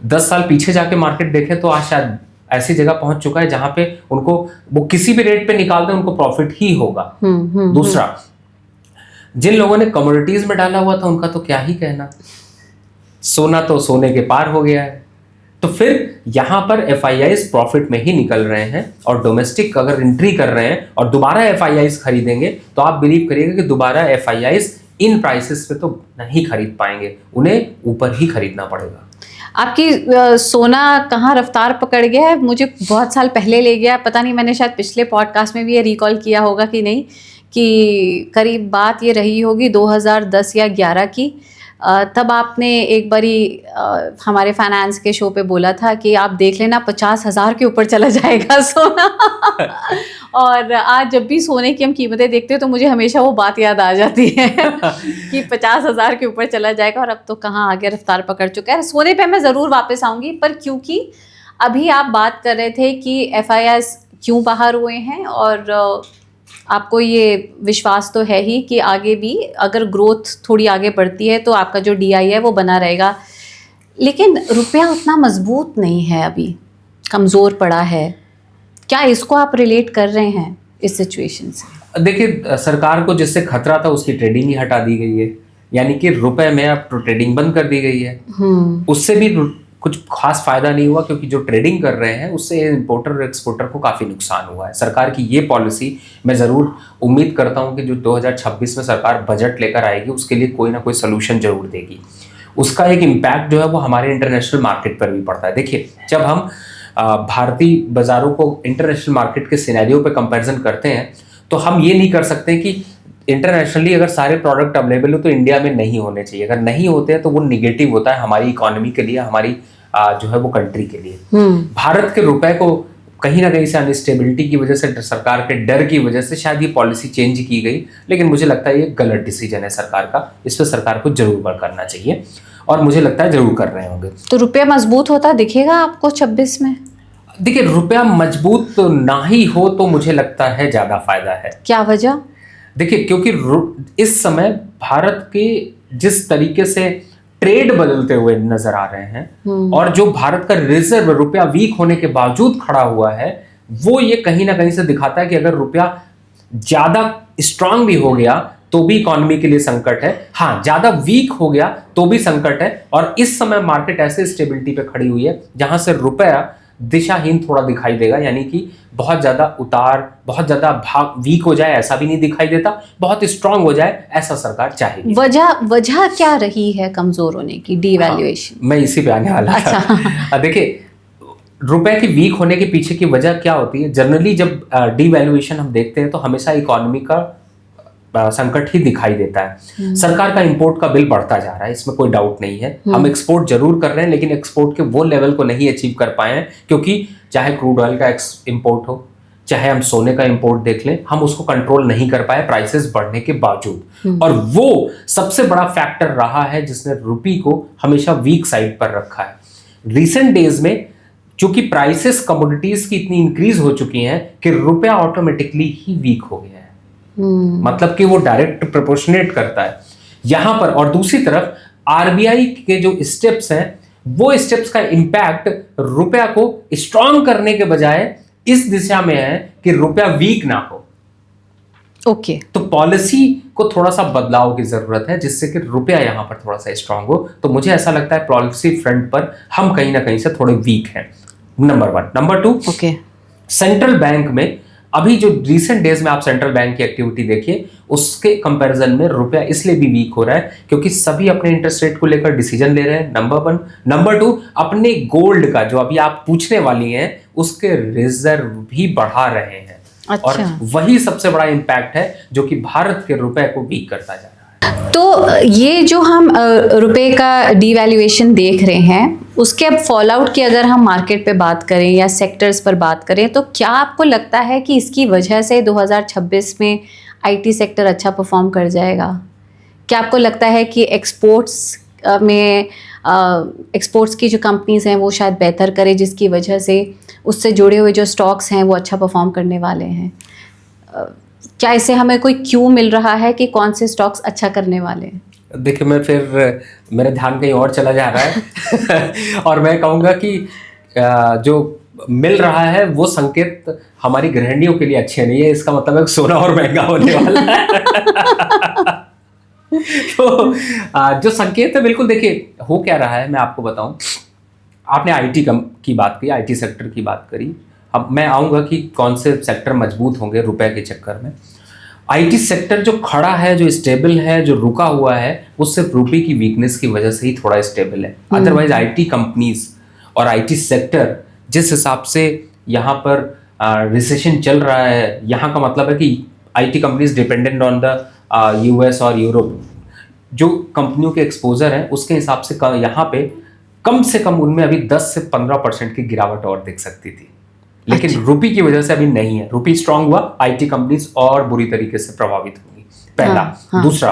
10 साल पीछे जाके मार्केट देखें तो आज शायद ऐसी जगह पहुंच चुका है जहां पे उनको वो किसी भी रेट पे निकाल दें उनको प्रॉफिट ही होगा। दूसरा, जिन लोगों ने कमोडिटीज में डाला हुआ था उनका तो क्या ही कहना, सोना तो सोने के पार हो गया है। तो फिर यहां पर एफआईआईज प्रॉफिट में ही निकल रहे हैं और डोमेस्टिक अगर एंट्री कर रहे हैं और दोबारा एफआईआईज खरीदेंगे तो आप बिलीव करिएगा कि दोबारा एफआईआईज इन प्राइसेस पे तो नहीं खरीद पाएंगे, उन्हें ऊपर ही खरीदना पड़ेगा। आपकी सोना कहाँ रफ्तार पकड़ गया है, मुझे बहुत साल पहले ले गया, पता नहीं मैंने शायद पिछले पॉडकास्ट में भी ये रिकॉल किया होगा कि नहीं, कि करीब बात ये रही होगी 2010 या 11 की। तब आपने एक बारी हमारे फाइनेंस के शो पे बोला था कि आप देख लेना 50,000 के ऊपर चला जाएगा सोना। और आज जब भी सोने की हम कीमतें देखते हैं तो मुझे हमेशा वो बात याद आ जाती है कि 50,000 के ऊपर चला जाएगा, और अब तो कहाँ आगे रफ्तार पकड़ चुका है। सोने पे मैं ज़रूर वापस आऊँगी, पर क्योंकि अभी आप बात कर रहे थे कि एफआईआईज क्यों बाहर हुए हैं, और आपको ये विश्वास तो है ही कि आगे भी अगर ग्रोथ थोड़ी आगे बढ़ती है तो आपका जो डीआई है वो बना रहेगा। लेकिन रुपया उतना मजबूत नहीं है, अभी कमज़ोर पड़ा है। क्या इसको आप रिलेट कर रहे हैं इस सिचुएशन से? देखिए, सरकार को जिससे खतरा था उसकी ट्रेडिंग ही हटा दी गई है, यानी कि रुपए में अब ट्रेडिंग बंद कर दी गई है। उससे भी कुछ खास फायदा नहीं हुआ, क्योंकि जो ट्रेडिंग कर रहे हैं उससे इंपोर्टर और एक्सपोर्टर को काफ़ी नुकसान हुआ है। सरकार की ये पॉलिसी मैं ज़रूर उम्मीद करता हूँ कि जो 2026 में सरकार बजट लेकर आएगी उसके लिए कोई ना कोई सोल्यूशन जरूर देगी। उसका एक इम्पैक्ट जो है वो हमारे इंटरनेशनल मार्केट पर भी पड़ता है। देखिए, जब हम भारतीय बाज़ारों को इंटरनेशनल मार्केट के सिनेरियो पे कंपैरिजन करते हैं तो हम ये नहीं कर सकते कि इंटरनेशनली अगर सारे प्रोडक्ट अवेलेबल हो तो इंडिया में नहीं होने चाहिए। अगर नहीं होते हैं तो वो निगेटिव होता है हमारी इकोनॉमी के लिए, हमारी जो है वो कंट्री के लिए। भारत के रुपए को कहीं ना कहीं से अनस्टेबिलिटी की वजह से, सरकार के डर की वजह से शायद ये पॉलिसी चेंज की गई, लेकिन मुझे लगता है ये गलत डिसीजन है सरकार का। इस पर सरकार को जरूर वर्क करना चाहिए और मुझे लगता है जरूर कर रहे होंगे। तो रुपया मजबूत होता दिखेगा आपको 26 में? देखिए, रुपया मजबूत तो ना ही हो तो मुझे लगता है ज्यादा फायदा है। क्या वजह? देखिए, क्योंकि इस समय भारत के जिस तरीके से ट्रेड बदलते हुए नजर आ रहे हैं और जो भारत का रिजर्व रुपया वीक होने के बावजूद खड़ा हुआ है, वो ये कहीं ना कहीं से दिखाता है कि अगर रुपया ज्यादा स्ट्रांग भी हो गया तो भी इकोनॉमी के लिए संकट है, हाँ ज्यादा वीक हो गया तो भी संकट है। और इस समय मार्केट ऐसे स्टेबिलिटी पे खड़ी हुई है जहां से रुपया दिशाहीन थोड़ा दिखाई देगा, यानी कि बहुत ज्यादा उतार, बहुत ज्यादा वीक हो जाए ऐसा भी नहीं दिखाई देता, बहुत स्ट्रांग हो जाए ऐसा सरकार चाहेगी। वजह क्या रही है कमजोर होने की? डीवैल्यूएशन। मैं इसी पे आने वाला था। देखिए, रुपए की वीक होने के पीछे की वजह क्या होती है? जनरली जब डीवैल्यूएशन हम देखते हैं तो हमेशा इकोनॉमी का संकट ही दिखाई देता है। सरकार का इंपोर्ट का बिल बढ़ता जा रहा है, इसमें कोई डाउट नहीं है। हम एक्सपोर्ट जरूर कर रहे हैं, लेकिन एक्सपोर्ट के वो लेवल को नहीं अचीव कर पाए हैं, क्योंकि चाहे क्रूड ऑयल का इंपोर्ट हो, चाहे हम सोने का इंपोर्ट देख लें, हम उसको कंट्रोल नहीं कर पाए प्राइसेस बढ़ने के बावजूद। और वो सबसे बड़ा फैक्टर रहा है जिसने रुपये को हमेशा वीक साइड पर रखा है। रिसेंट डेज में चूंकि प्राइसेस कमोडिटीज की इतनी इंक्रीज हो चुकी हैं कि रुपया ऑटोमेटिकली ही वीक हो गया है। मतलब कि वो डायरेक्ट प्रोपोर्शनेट करता है यहां पर। और दूसरी तरफ आरबीआई के जो स्टेप्स हैं, वो स्टेप्स का इंपैक्ट रुपया को स्ट्रांग करने के बजाय इस दिशा में है कि रुपया वीक ना हो। ओके। तो पॉलिसी को थोड़ा सा बदलाव की जरूरत है जिससे कि रुपया यहां पर थोड़ा सा स्ट्रांग हो। तो मुझे ऐसा लगता है पॉलिसी फ्रंट पर हम कहीं ना कहीं से थोड़े वीक हैं, number 1। Number 2, okay, central bank में अभी जो रिसेंट डेज में आप सेंट्रल बैंक की एक्टिविटी देखिए, उसके कंपैरिजन में रुपया इसलिए भी वीक हो रहा है क्योंकि सभी अपने इंटरेस्ट रेट को लेकर डिसीजन ले रहे हैं, नंबर 1। नंबर 2, अपने गोल्ड का जो अभी आप पूछने वाली हैं उसके रिजर्व भी बढ़ा रहे हैं। अच्छा। और वही सबसे बड़ा इंपैक्ट है जो कि भारत के रुपए को वीक करता जा रहा है। तो ये जो हम रुपए का डीवैल्यूएशन देख रहे हैं, उसके अब फॉल आउट की अगर हम मार्केट पे बात करें या सेक्टर्स पर बात करें, तो क्या आपको लगता है कि इसकी वजह से 2026 में आईटी सेक्टर अच्छा परफॉर्म कर जाएगा? क्या आपको लगता है कि एक्सपोर्ट्स में एक्सपोर्ट्स की जो कंपनीज़ हैं वो शायद बेहतर करें, जिसकी वजह से उससे जुड़े हुए जो स्टॉक्स हैं वो अच्छा परफॉर्म करने वाले हैं। क्या इससे हमें कोई क्यू मिल रहा है कि कौन से स्टॉक्स अच्छा करने वाले हैं? देखिए, मैं फिर मेरा ध्यान कहीं और चला जा रहा है और मैं कहूँगा कि जो मिल रहा है वो संकेत हमारी गृहिणियों के लिए अच्छे नहीं है। इसका मतलब है सोना और महंगा होने वाला है। तो जो संकेत है, बिल्कुल देखिए हो क्या रहा है मैं आपको बताऊं। आपने आईटी की बात की, आईटी सेक्टर की बात करी। अब मैं आऊँगा कि कौन से सेक्टर मजबूत होंगे रुपए के चक्कर में। आईटी सेक्टर जो खड़ा है, जो स्टेबल है, जो रुका हुआ है, वो सिर्फ रुपए की वीकनेस की वजह से ही थोड़ा स्टेबल है। अदरवाइज आईटी कंपनीज और आईटी सेक्टर जिस हिसाब से यहाँ पर रिसेशन चल रहा है, यहाँ का मतलब है कि IT companies dependent on the US और यूरोप, जो कंपनियों के एक्सपोजर है उसके हिसाब से यहाँ पे कम से कम उनमें अभी 10 से 15% की गिरावट और दिख सकती थी, लेकिन अच्छा। रुपी की वजह से अभी नहीं है। रुपी स्ट्रांग हुआ, आईटी कंपनीज और बुरी तरीके से प्रभावित होंगी, पहला। हाँ। दूसरा,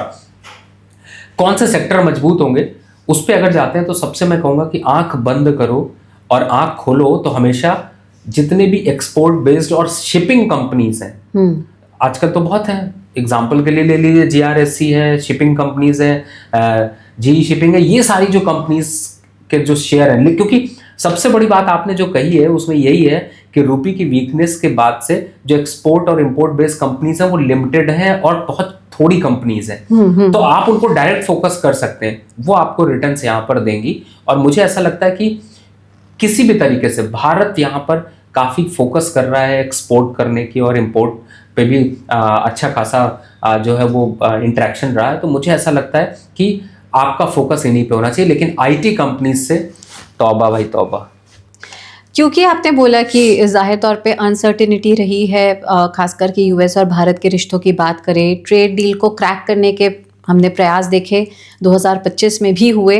कौन से सेक्टर मजबूत होंगे उस पे अगर जाते हैं तो सबसे मैं कहूंगा कि आंख बंद करो और आंख खोलो तो हमेशा जितने भी एक्सपोर्ट बेस्ड और शिपिंग कंपनीज हैं, आजकल तो बहुत हैं, एग्जाम्पल के लिए ले लीजिए जीआरएससी है, शिपिंग कंपनीज है, जी शिपिंग है, ये सारी जो कंपनीज के जो शेयर हैं, क्योंकि सबसे बड़ी बात आपने जो कही है उसमें यही है कि रुपी की वीकनेस के बाद से जो एक्सपोर्ट और इंपोर्ट बेस्ड कंपनीज हैं वो लिमिटेड हैं और बहुत थोड़ी कंपनीज हैं। तो आप उनको डायरेक्ट फोकस कर सकते हैं, वो आपको रिटर्न्स यहाँ पर देंगी। और मुझे ऐसा लगता है कि किसी भी तरीके से भारत यहाँ पर काफ़ी फोकस कर रहा है एक्सपोर्ट करने की, और इंपोर्ट पे भी अच्छा खासा जो है वो इंटरेक्शन रहा है। तो मुझे ऐसा लगता है कि आपका फोकस इन्हीं पे होना चाहिए, लेकिन आईटी कंपनीज से तौबा भाई तौबा। क्योंकि आपने बोला कि ज़ाहिर तौर पे अनसर्टिनिटी रही है, खासकर कि यूएस और भारत के रिश्तों की बात करें, ट्रेड डील को क्रैक करने के हमने प्रयास देखे 2025 में भी हुए।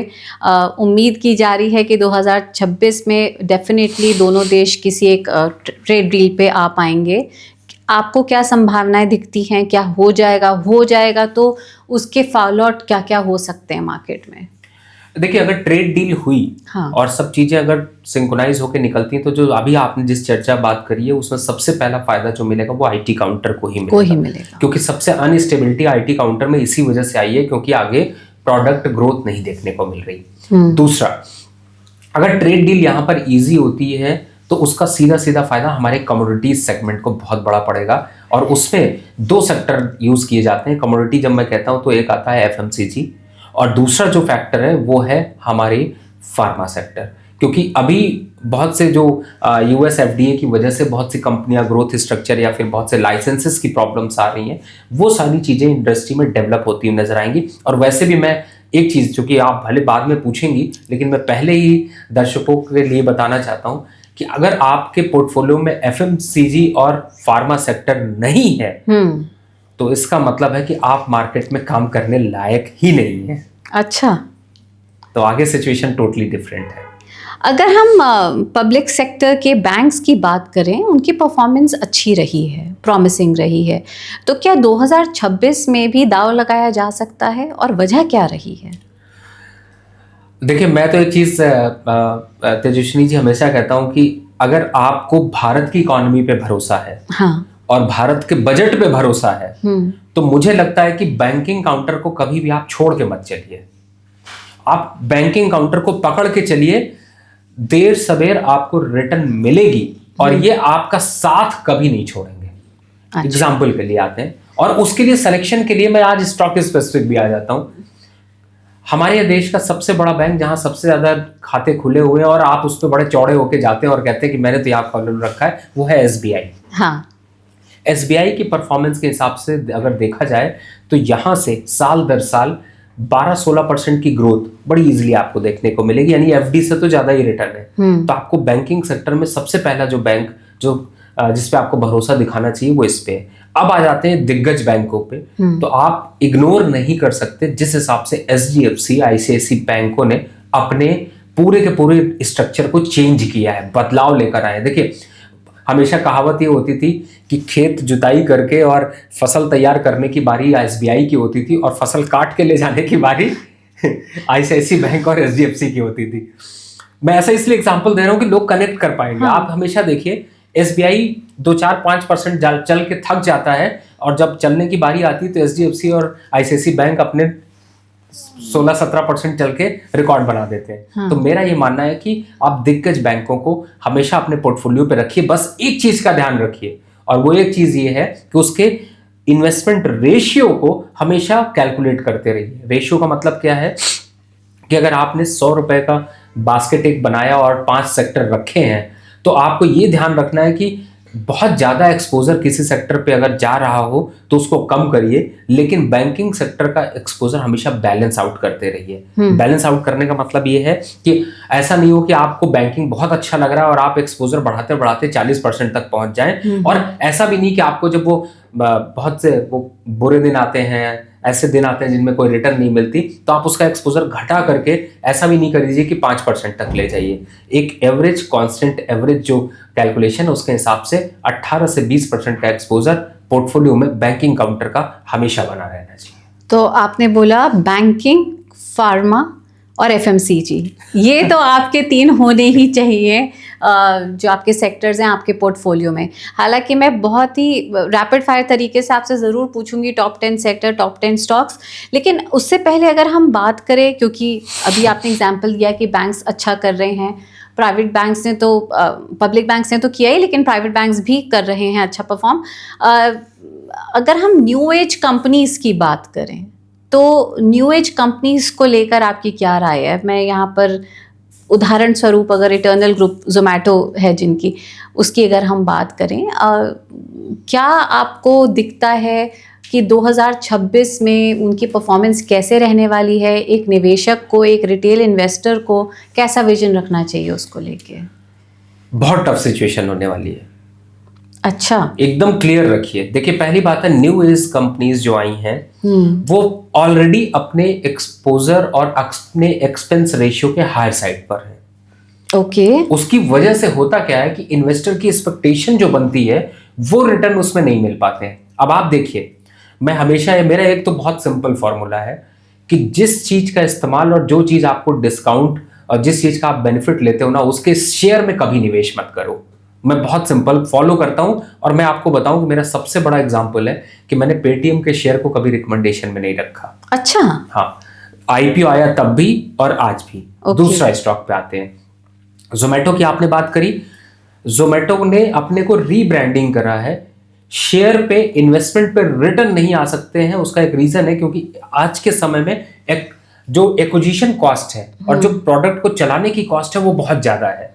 उम्मीद की जा रही है कि 2026 में डेफिनेटली दोनों देश किसी एक ट्रेड डील पे आ पाएंगे। आपको क्या संभावनाएं दिखती हैं? क्या हो जाएगा तो उसके फॉलो आउट क्या क्या हो सकते हैं मार्केट में? देखिए, अगर ट्रेड डील हुई हाँ। और सब चीजें अगर सिंक्रोनाइज होकर निकलती हैं तो जो अभी आपने जिस चर्चा बात करी है उसमें सबसे पहला फायदा जो मिलेगा वो आईटी काउंटर को ही मिलेगा। क्योंकि सबसे अनस्टेबिलिटी आईटी काउंटर में इसी वजह से आई है क्योंकि आगे प्रोडक्ट ग्रोथ नहीं देखने को मिल रही। दूसरा, अगर ट्रेड डील यहाँ पर ईजी होती है तो उसका सीधा सीधा फायदा हमारे कमोडिटीज सेगमेंट को बहुत बड़ा पड़ेगा, और उसमें दो सेक्टर यूज किए जाते हैं कमोडिटी। जब मैं कहता हूँ तो एक आता है एफएमसीजी, और दूसरा जो फैक्टर है वो है हमारी फार्मा सेक्टर। क्योंकि अभी बहुत से जो यूएस एफडीए की वजह से बहुत सी कंपनियां ग्रोथ स्ट्रक्चर या फिर बहुत से लाइसेंसेस की प्रॉब्लम्स आ रही हैं, वो सारी चीज़ें इंडस्ट्री में डेवलप होती हुई नजर आएंगी। और वैसे भी मैं एक चीज़ जो कि आप भले बाद में पूछेंगी, लेकिन मैं पहले ही दर्शकों के लिए बताना चाहता हूँ कि अगर आपके पोर्टफोलियो में एफएमसीजी और फार्मा सेक्टर नहीं है तो इसका मतलब है कि आप मार्केट में काम करने लायक ही नहीं है। अच्छा, तो आगे सिचुएशन टोटली डिफरेंट है। अगर हम पब्लिक सेक्टर के बैंक्स की बात करें, उनकी परफॉर्मेंस अच्छी रही है, प्रॉमिसिंग रही है, तो क्या 2026 में भी दांव लगाया जा सकता है और वजह क्या रही है? देखिए, मैं तो एक चीज़ तेजस्विनी जी हमेशा कहता हूं कि अगर आपको भारत की इकोनॉमी पे भरोसा है, हाँ, और भारत के बजट पे भरोसा है, तो मुझे लगता है कि बैंकिंग काउंटर को कभी भी आप छोड़ के मत चलिए। आप बैंकिंग काउंटर को पकड़ के चलिए, देर सवेर आपको रिटर्न मिलेगी, और ये आपका साथ कभी नहीं छोड़ेंगे। अच्छा। एग्जाम्पल के लिए आते हैं, और उसके लिए सिलेक्शन के लिए मैं आज स्टॉक स्पेसिफिक भी आ जाता हूं। हमारे देश का सबसे बड़ा बैंक जहां सबसे ज्यादा खाते खुले हुए हैं और आप उस पर बड़े चौड़े होके जाते हैं और कहते हैं कि मैंने तो यहाँ खोल रखा है, वो है एसबीआई। हाँ, एसबीआई की परफॉर्मेंस के हिसाब से अगर देखा जाए तो यहाँ से साल दर साल 12-16% की ग्रोथ बड़ी इजीली आपको देखने को मिलेगी, यानी एफडी से तो ज्यादा ही रिटर्न है। तो आपको बैंकिंग सेक्टर में सबसे पहला जो बैंक जो जिस पे आपको भरोसा दिखाना चाहिए वो इस पे है। अब आ जाते हैं दिग्गज बैंकों पे, तो आप इग्नोर नहीं कर सकते जिस हिसाब से एचडीएफसी, आईसीआईसी बैंकों ने अपने पूरे के पूरे स्ट्रक्चर को चेंज किया है, बदलाव लेकर आए। देखिए, हमेशा कहावत ये होती थी कि खेत जुताई करके और फसल तैयार करने की बारी एसबीआई की होती थी, और फसल काट के ले जाने की बारी आईसीआईसी बैंक और एचडीएफसी की होती थी। मैं ऐसा इसलिए एग्जांपल दे रहा हूं कि लोग कनेक्ट कर पाएंगे। आप हमेशा देखिए एसबीआई 2-4-5% चल के थक जाता है, और जब चलने की बारी आती है तो एचडीएफसी और आईसीआईसी बैंक अपने 16-17% चल के रिकॉर्ड बना देते हैं। तो मेरा ये मानना है कि आप दिग्गज बैंकों को हमेशा अपने पोर्टफोलियो पे रखिए, बस एक चीज का ध्यान रखिए, और वो एक चीज ये है कि उसके इन्वेस्टमेंट रेशियो को हमेशा कैलकुलेट करते रहिए। रेशियो का मतलब क्या है कि अगर आपने 100 रुपए का बास्केट एक बनाया और 5 सेक्टर रखे हैं, तो आपको ये ध्यान रखना है कि बहुत ज्यादा एक्सपोजर किसी सेक्टर पे अगर जा रहा हो तो उसको कम करिए, लेकिन बैंकिंग सेक्टर का एक्सपोजर हमेशा बैलेंस आउट करते रहिए। बैलेंस आउट करने का मतलब ये है कि ऐसा नहीं हो कि आपको बैंकिंग बहुत अच्छा लग रहा है और आप एक्सपोजर बढ़ाते बढ़ाते 40% तक पहुंच जाएं, और ऐसा भी नहीं कि आपको जब वो बहुत से वो बुरे दिन आते हैं, ऐसे दिन आते हैं जिनमें कोई रिटर्न नहीं मिलती, तो आप उसका एक्सपोजर घटा करके ऐसा भी नहीं कर दीजिए कि 5% तक ले जाइए। एक एवरेज कांस्टेंट एवरेज जो कैलकुलेशन है उसके हिसाब से 18 से 20% का एक्सपोजर पोर्टफोलियो में बैंकिंग काउंटर का हमेशा बना रहना चाहिए। तो आपने बोला बैंकिंग, फार्मा और एफएमसीजी, ये तो आपके 3 होने ही चाहिए जो आपके सेक्टर्स हैं आपके पोर्टफोलियो में। हालांकि मैं बहुत ही रैपिड फायर तरीके से आपसे ज़रूर पूछूंगी टॉप 10 सेक्टर, टॉप 10 स्टॉक्स, लेकिन उससे पहले अगर हम बात करें, क्योंकि अभी आपने एग्जांपल दिया कि बैंक्स अच्छा कर रहे हैं, प्राइवेट बैंक्स ने तो पब्लिक बैंक्स ने तो किया ही, लेकिन प्राइवेट बैंक्स भी कर रहे हैं अच्छा परफॉर्म। अगर हम न्यू एज कंपनीज़ की बात करें तो न्यू एज कंपनीज़ को लेकर आपकी क्या राय है? मैं यहाँ पर उदाहरण स्वरूप अगर इटर्नल ग्रुप, जोमेटो है जिनकी, उसकी अगर हम बात करें, क्या आपको दिखता है कि 2026 में उनकी परफॉर्मेंस कैसे रहने वाली है? एक निवेशक को, एक रिटेल इन्वेस्टर को कैसा विजन रखना चाहिए उसको लेके? बहुत टफ सिचुएशन होने वाली है। अच्छा, एकदम क्लियर रखिए। देखिए, पहली बात है, न्यू एज कंपनीज जो आई हैं वो ऑलरेडी अपने एक्सपोजर और अपने एक्सपेंस रेशियो के हायर साइड पर है। ओके। उसकी वजह से होता क्या है कि इन्वेस्टर की एक्सपेक्टेशन जो बनती है वो रिटर्न उसमें नहीं मिल पाते हैं। अब आप देखिए, मैं हमेशा, मेरा एक तो बहुत सिंपल फॉर्मूला है कि जिस चीज का इस्तेमाल और जो चीज आपको डिस्काउंट और जिस चीज का आप बेनिफिट लेते हो ना, उसके शेयर में कभी निवेश मत करो। मैं बहुत सिंपल फॉलो करता हूं, और मैं आपको बताऊं कि मेरा सबसे बड़ा एग्जांपल है कि मैंने पेटीएम के शेयर को कभी रिकमेंडेशन में नहीं रखा। अच्छा। हाँ, आईपीओ आया तब भी और आज भी। दूसरा स्टॉक पे आते हैं, जोमेटो की आपने बात करी। जोमेटो ने अपने को रीब्रांडिंग करा है। शेयर पे, इन्वेस्टमेंट पे रिटर्न नहीं आ सकते हैं, उसका एक रीजन है क्योंकि आज के समय में एक जो एक्विजिशन कॉस्ट है और जो प्रोडक्ट को चलाने की कॉस्ट है वो बहुत ज्यादा है।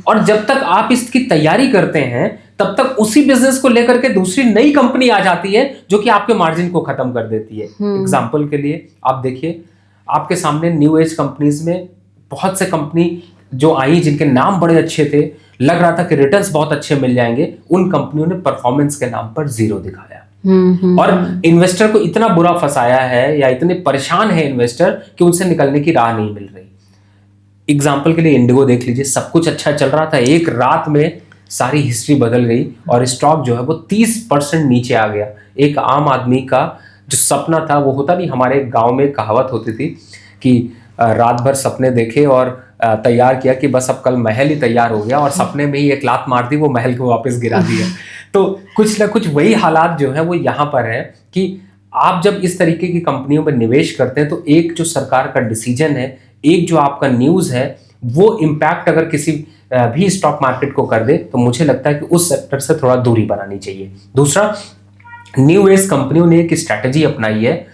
और जब तक आप इसकी तैयारी करते हैं तब तक उसी बिजनेस को लेकर के दूसरी नई कंपनी आ जाती है जो कि आपके मार्जिन को खत्म कर देती है। एग्जांपल के लिए आप देखिए, आपके सामने न्यू एज कंपनीज में बहुत से कंपनी जो आई जिनके नाम बड़े अच्छे थे, लग रहा था कि रिटर्न्स बहुत अच्छे मिल जाएंगे, उन कंपनियों ने परफॉर्मेंस के नाम पर जीरो दिखाया। और इन्वेस्टर को इतना बुरा फंसाया है या इतने परेशान है इन्वेस्टर कि उनसे निकलने की राह नहीं मिल रही। एग्जाम्पल के लिए इंडिगो देख लीजिए, सब कुछ अच्छा चल रहा था, एक रात में सारी हिस्ट्री बदल गई और स्टॉक जो है वो 30% नीचे आ गया। एक आम आदमी का जो सपना था, वो होता नहीं, हमारे गांव में कहावत होती थी कि रात भर सपने देखे और तैयार किया कि बस अब कल महल ही तैयार हो गया, और सपने में ही एक लात मार दी, वो महल को वापस गिरा दिया। तो कुछ ना कुछ वही हालात जो है वो यहाँ पर है कि आप जब इस तरीके की कंपनियों में निवेश करते हैं तो एक जो सरकार का डिसीजन है, एक जो आपका न्यूज़ है, वो इम्पैक्ट अगर किसी भी स्टॉक मार्केट को कर दे तो मुझे लगता है कि उस सेक्टर से थोड़ा दूरी बनानी चाहिए। दूसरा, न्यू एज कंपनियों ने एक स्ट्रैटेजी अपनाई है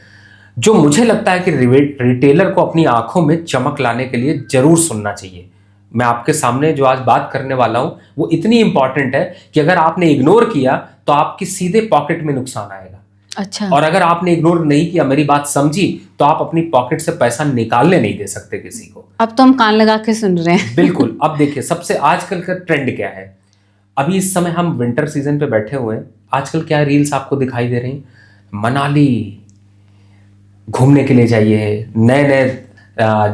जो मुझे लगता है कि रिटेलर को अपनी आंखों में चमक लाने के लिए जरूर सुनना चाहिए। मैं आपके सामने जो आज बात करने वाला हूं वो इतनी इंपॉर्टेंट है कि अगर आपने इग्नोर किया तो आपकी सीधे पॉकेट में नुकसान आएगा। अच्छा। और अगर आपने इग्नोर नहीं किया, मेरी बात समझी, तो आप अपनी पॉकेट से पैसा निकालने नहीं दे सकते किसी को। अब तो हम कान लगा के सुन रहे हैं। बिल्कुल। अब देखिए, सबसे आजकल का ट्रेंड क्या है, अभी इस समय हम विंटर सीजन पे बैठे हुए हैं, आजकल क्या रील्स आपको दिखाई दे रही, मनाली घूमने के लिए जाइए, नए नए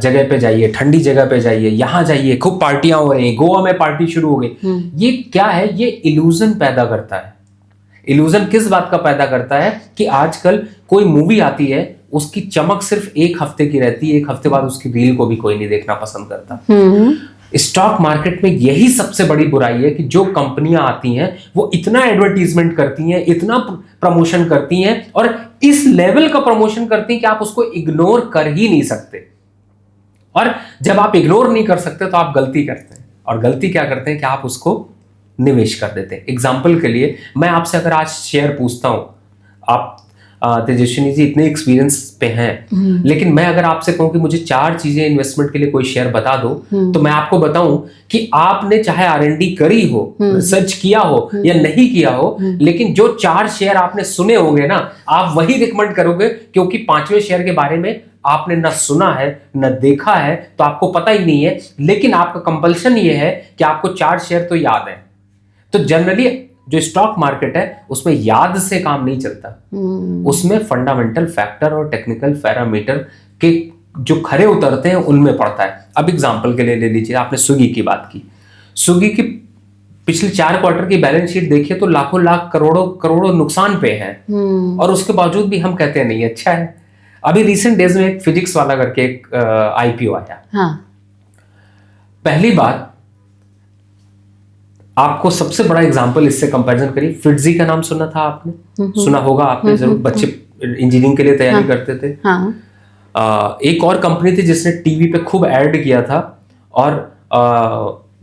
जगह पे जाइए, ठंडी जगह पे जाइए, यहाँ जाइए, खूब पार्टियां हो रही हैं, गोवा में पार्टी शुरू हो गई। ये क्या है? ये इल्यूजन पैदा करता है। इल्यूजन किस बात का पैदा करता है कि आजकल कोई मूवी आती है उसकी चमक सिर्फ एक हफ्ते की रहती है, एक हफ्ते बाद उसकी रील को भी कोई नहीं देखना पसंद करता। स्टॉक मार्केट में यही सबसे बड़ी बुराई है कि जो कंपनियां आती हैं वो इतना एडवर्टीजमेंट करती हैं, इतना प्रमोशन करती हैं, और इस लेवल का प्रमोशन करती हैं कि आप उसको इग्नोर कर ही नहीं सकते। और जब आप इग्नोर नहीं कर सकते तो आप गलती करते हैं, और गलती क्या करते हैं कि आप उसको निवेश कर देते हैं। एग्जाम्पल के लिए मैं आपसे अगर आज शेयर पूछता हूं, आप तेजस्विनी जी इतने एक्सपीरियंस पे हैं, लेकिन मैं अगर आपसे कहूं कि मुझे 4 चीजें इन्वेस्टमेंट के लिए कोई शेयर बता दो, तो मैं आपको बताऊं कि आपने चाहे R&D करी हो, रिसर्च किया हो या नहीं किया हो, लेकिन जो 4 शेयर आपने सुने होंगे ना, आप वही रिकमेंड करोगे, क्योंकि 5वें शेयर के बारे में आपने न सुना है न देखा है, तो आपको पता ही नहीं है, लेकिन आपका कंपल्शन ये है कि आपको 4 शेयर तो याद है। तो जनरली जो स्टॉक मार्केट है उसमें याद से काम नहीं चलता, उसमें फंडामेंटल फैक्टर और टेक्निकल पैरामीटर के जो खरे उतरते हैं उनमें पड़ता है। अब एग्जांपल के लिए ले लीजिए, आपने स्विगी की बात की। स्विगी की पिछले 4 क्वार्टर की बैलेंस शीट देखिए तो लाखों लाख करोड़ों करोड़ों नुकसान पे है, और उसके बावजूद भी हम कहते हैं नहीं अच्छा है। अभी रिसेंट डेज में एक फिजिक्स वाला करके एक IPO आया। हाँ। पहली बात, आपको सबसे बड़ा एग्जांपल इससे कंपैरिजन करिए, फिट्जी का नाम सुना था आपने? सुना होगा आपने जरूर, बच्चे इंजीनियरिंग के लिए तैयारी करते थे। एक और कंपनी थी जिसने टीवी पे खूब ऐड किया था, और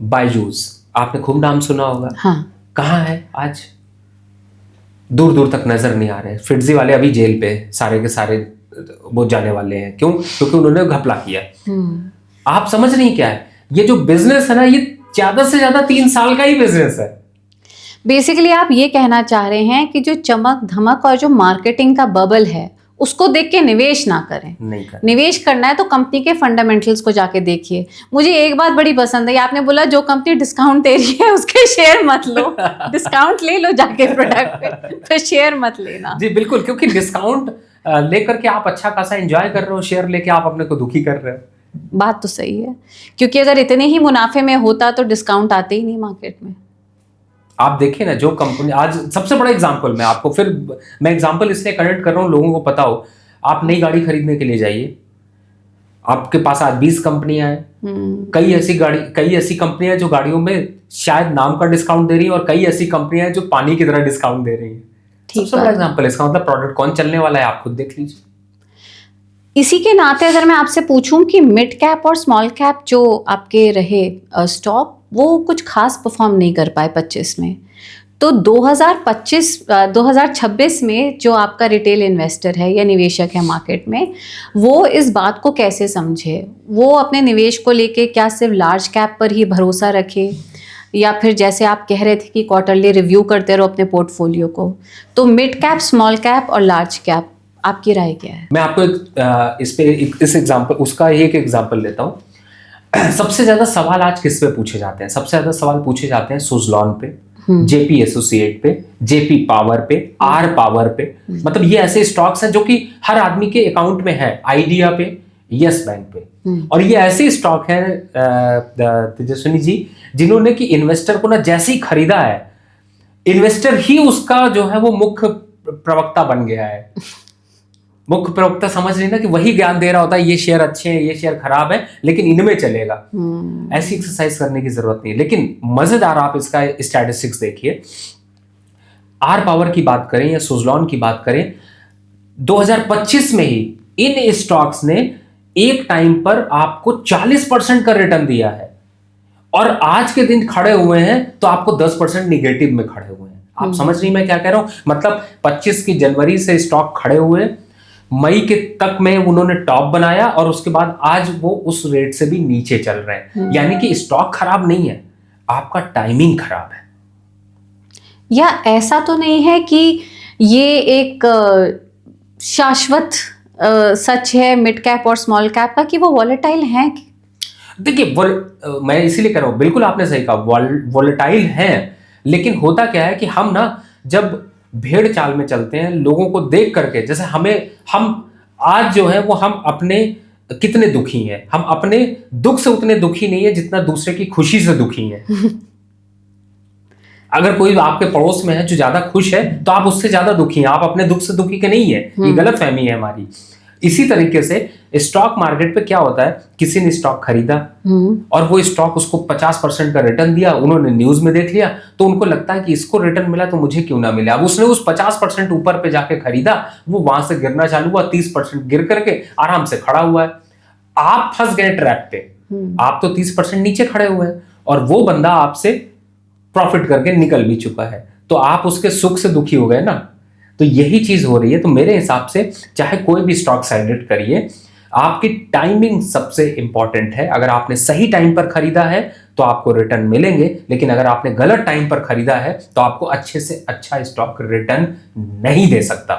बायजूस, आपने खूब नाम सुना होगा। कहाँ है आज? दूर दूर तक नजर नहीं आ रहे। फिट्जी वाले अभी जेल पे सारे के सारे वो जाने वाले हैं। क्यों? क्योंकि उन्होंने घपला किया। आप समझ नहीं क्या है, ये जो बिजनेस है ना, ये ज्यादा से ज्यादा 3 साल का ही बिजनेस है। बेसिकली आप ये कहना चाह रहे हैं कि जो चमक धमक और जो मार्केटिंग का बबल है उसको देख के निवेश ना करें। नहीं करें। निवेश करना है तो कंपनी के फंडामेंटल्स को जाके देखिए। मुझे एक बात बड़ी पसंद है, आपने बोला जो कंपनी डिस्काउंट दे रही है उसके शेयर मत लो। डिस्काउंट ले लो जाके प्रोडक्ट पे, फिर शेयर मत लेना। जी बिल्कुल, क्योंकि डिस्काउंट लेकर के आप अच्छा खासा एंजॉय कर रहे हो, शेयर लेके आप अपने को दुखी कर रहे हो। बात तो सही है, क्योंकि अगर इतने ही मुनाफे में होता तो डिस्काउंट आते ही नहीं मार्केट में। आप देखिए ना, जो कंपनी आज सबसे बड़ा एग्जांपल, मैं आपको फिर मैं एग्जांपल इसलिए कनेक्ट कर रहा हूँ लोगों को पता हो। आप नई गाड़ी खरीदने के लिए जाइए, आपके पास आज 20 कंपनियां हैं। कई ऐसी कंपनियां जो गाड़ियों में शायद नाम का डिस्काउंट दे रही हैं, और कई ऐसी कंपनियां जो पानी की तरह डिस्काउंट दे रही हैं। सबसे बड़ा एग्जांपल इसका मतलब प्रोडक्ट कौन चलने वाला है, आप खुद देख लीजिए। इसी के नाते अगर मैं आपसे पूछूं कि मिड कैप और स्मॉल कैप जो आपके रहे स्टॉक, वो कुछ खास परफॉर्म नहीं कर पाए 25 में, तो 2026 में जो आपका रिटेल इन्वेस्टर है या निवेशक है मार्केट में, वो इस बात को कैसे समझे? वो अपने निवेश को लेके क्या सिर्फ लार्ज कैप पर ही भरोसा रखे, या फिर जैसे आप कह रहे थे कि क्वार्टरली रिव्यू करते रहो अपने पोर्टफोलियो को? तो मिड कैप, स्मॉल कैप और लार्ज कैप, आपकी राय क्या है? मैं आपको इस एग्जांपल उसका एक एग्जांपल लेता हूँ। सबसे ज्यादा सवाल आज किस पे पूछे जाते हैं? सबसे ज्यादा सवाल पूछे जाते हैं सुज़लॉन पे, जेपी एसोसिएट पे, जेपी पावर पे, आर पावर पे। मतलब ये ऐसे स्टॉक्स हैं जो कि हर आदमी के अकाउंट में है, आइडिया पे, यस बैंक पे। और ये ऐसे स्टॉक हैं तेजस्विनी जी, जिन्होंने कि इन्वेस्टर को ना जैसे ही खरीदा है, इन्वेस्टर ही उसका जो है वो मुख्य प्रवक्ता बन गया है। मुख्य प्रवक्ता समझ रही ना कि वही ज्ञान दे रहा होता है, ये शेयर अच्छे हैं, ये शेयर खराब है, लेकिन इनमें चलेगा। ऐसी एक्सरसाइज करने की जरूरत नहीं है। लेकिन मजेदार, आप इसका स्टैटिस्टिक्स देखिए। आर पावर की बात करें या सुज़लॉन की बात करें, 2025 में ही इन स्टॉक्स ने एक टाइम पर आपको 40% का रिटर्न दिया है, और आज के दिन खड़े हुए हैं तो आपको 10% निगेटिव में खड़े हुए हैं। आप समझ रही मैं क्या कह रहा हूं? मतलब 25 की जनवरी से स्टॉक खड़े हुए, मई के तक में उन्होंने टॉप बनाया, और उसके बाद आज वो उस रेट से भी नीचे चल रहे हैं। यानी कि स्टॉक खराब नहीं है, आपका टाइमिंग खराब है। या ऐसा तो नहीं है कि ये एक शाश्वत सच है मिड कैप और स्मॉल कैप का, कि वो वॉलेटाइल हैं? देखिए, मैं इसीलिए कह रहा हूं, बिल्कुल आपने सही कहा, वॉलेटाइल हैं। लेकिन होता क्या है कि हम ना जब भेड़ चाल में चलते हैं, लोगों को देख करके, जैसे हम आज जो है वो हम अपने कितने दुखी हैं, हम अपने दुख से उतने दुखी नहीं है जितना दूसरे की खुशी से दुखी हैं। अगर कोई आपके पड़ोस में है जो ज्यादा खुश है तो आप उससे ज्यादा दुखी हैं, आप अपने दुख से दुखी के नहीं है। ये गलत फहमी है हमारी। इसी तरीके से स्टॉक मार्केट पे क्या होता है, किसी ने स्टॉक खरीदा और वो स्टॉक उसको 50% का रिटर्न दिया, उन्होंने न्यूज में देख लिया तो उनको लगता है कि इसको रिटर्न मिला तो मुझे क्यों ना मिले। अब उसने उस 50% ऊपर पे जाके खरीदा, वो वहां से गिरना चालू हुआ, 30% गिर करके आराम से खड़ा हुआ है। आप फंस गए ट्रैप पे, आप तो 30% नीचे खड़े हुए हैं और वो बंदा आपसे प्रॉफिट करके निकल भी चुका है, तो आप उसके सुख से दुखी हो गए ना। तो यही चीज हो रही है। तो मेरे हिसाब से चाहे कोई भी स्टॉक सेलेक्ट करिए, आपकी टाइमिंग सबसे इंपॉर्टेंट है। अगर आपने सही टाइम पर खरीदा है तो आपको रिटर्न मिलेंगे, लेकिन अगर आपने गलत टाइम पर खरीदा है तो आपको अच्छे से अच्छा स्टॉक रिटर्न नहीं दे सकता।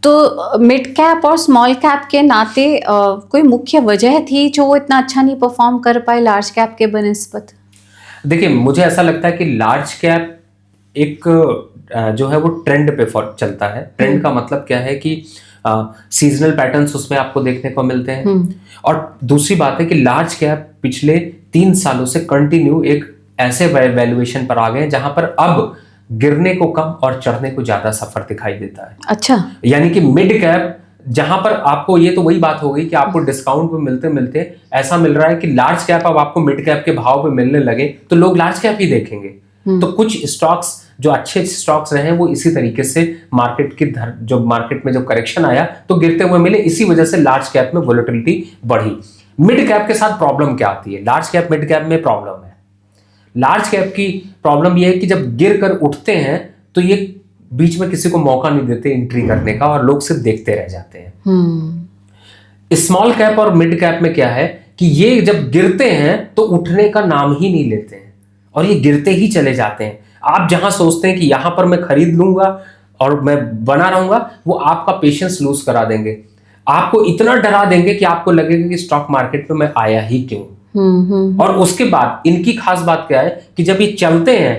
तो मिड कैप और स्मॉल कैप के नाते कोई मुख्य वजह थी जो वो इतना अच्छा नहीं परफॉर्म कर पाए लार्ज कैप के बनिस्बत? देखिए, मुझे ऐसा लगता है कि लार्ज कैप एक जो है वो ट्रेंड पे चलता है। ट्रेंड का मतलब क्या है कि सीजनल पैटर्न्स उसमें आपको देखने को मिलते हैं। और दूसरी बात है कि लार्ज कैप पिछले 3 सालों से कंटिन्यू एक ऐसे वैल्यूएशन पर आ गए जहां पर अब गिरने को कम और चढ़ने को ज्यादा सफर दिखाई देता है। अच्छा, यानी कि मिड कैप जहां पर आपको, ये तो वही बात हो गई कि आपको डिस्काउंट पे मिलते मिलते ऐसा मिल रहा है कि लार्ज कैप अब आपको मिड कैप के भाव पे मिलने लगे तो लोग लार्ज कैप ही देखेंगे। तो कुछ स्टॉक्स जो अच्छे स्टॉक्स रहे वो इसी तरीके से मार्केट की जो मार्केट में जो करेक्शन आया तो गिरते हुए मिले, इसी वजह से लार्ज कैप में वोलेटिलिटी बढ़ी। मिड कैप के साथ प्रॉब्लम क्या आती है? लार्ज कैप मिड कैप में प्रॉब्लम है। लार्ज कैप की प्रॉब्लम यह है कि जब गिर कर उठते हैं तो ये बीच में किसी को मौका नहीं देते एंट्री करने का और लोग सिर्फ देखते रह जाते हैं। स्मॉल कैप और मिड कैप में क्या है कि ये जब गिरते हैं तो उठने का नाम ही नहीं लेते हैं और ये गिरते ही चले जाते हैं। आप जहां सोचते हैं कि यहां पर मैं खरीद लूंगा और मैं बना रहूंगा, वो आपका पेशेंस लूज करा देंगे, आपको इतना डरा देंगे कि आपको लगेगा कि स्टॉक मार्केट में मैं आया ही क्यों। और उसके बाद इनकी खास बात क्या है कि जब ये चलते हैं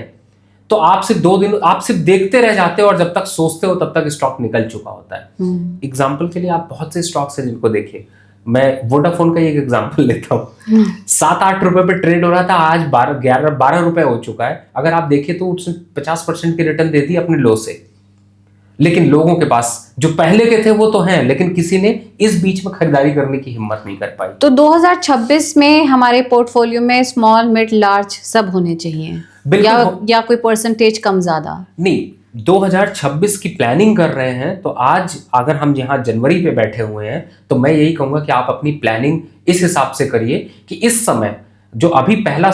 तो आप सिर्फ 2 दिन आप सिर्फ देखते रह जाते हो और जब तक सोचते हो तब तक स्टॉक निकल चुका होता है। एग्जाम्पल के लिए आप बहुत से स्टॉक्स हैं जिनको देखिए, मैं वोडाफोन का एक एग्जांपल लेता हूँ। 7-8 रुपए पे ट्रेड हो रहा था, आज 12 रुपए हो चुका है। अगर आप देखें तो उसने 50% की रिटर्न दे दी अपने लो से। लेकिन लोगों के पास जो पहले के थे वो तो हैं, लेकिन किसी ने इस बीच में खरीदारी करने की हिम्मत नहीं कर पाई। तो 2026 में हमारे पोर्टफोलियो में स्मॉल मिड लार्ज सब होने चाहिए या कोई परसेंटेज कम ज्यादा? नहीं, 2026 की प्लानिंग कर रहे हैं तो आज अगर हम यहाँ जनवरी पे बैठे हुए हैं तो मैं यही कहूंगा कि आप अपनी प्लानिंग इस हिसाब से करिए कि इस समय जो अभी पहला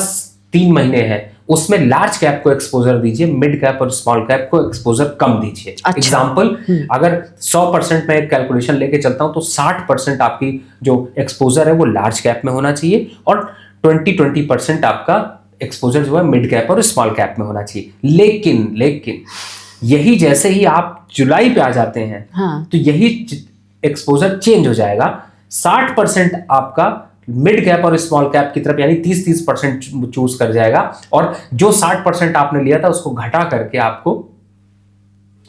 3 महीने है उसमें लार्ज कैप को एक्सपोजर दीजिए, मिड कैप और स्मॉल कैप को एक्सपोजर कम दीजिए। एग्जाम्पल, अगर 100% में एक कैलकुलेशन लेके चलता हूं तो 60% आपकी जो एक्सपोजर है वो लार्ज कैप में होना चाहिए और 20% आपका एक्सपोजर जो है मिड कैप और स्मॉल कैप में होना चाहिए। लेकिन यही जैसे ही आप जुलाई पे आ जाते हैं तो यही एक्सपोजर चेंज हो जाएगा। 60% आपका मिड कैप और स्मॉल कैप की तरफ, यानी 30% चूज कर जाएगा और जो 60% आपने लिया था उसको घटा करके आपको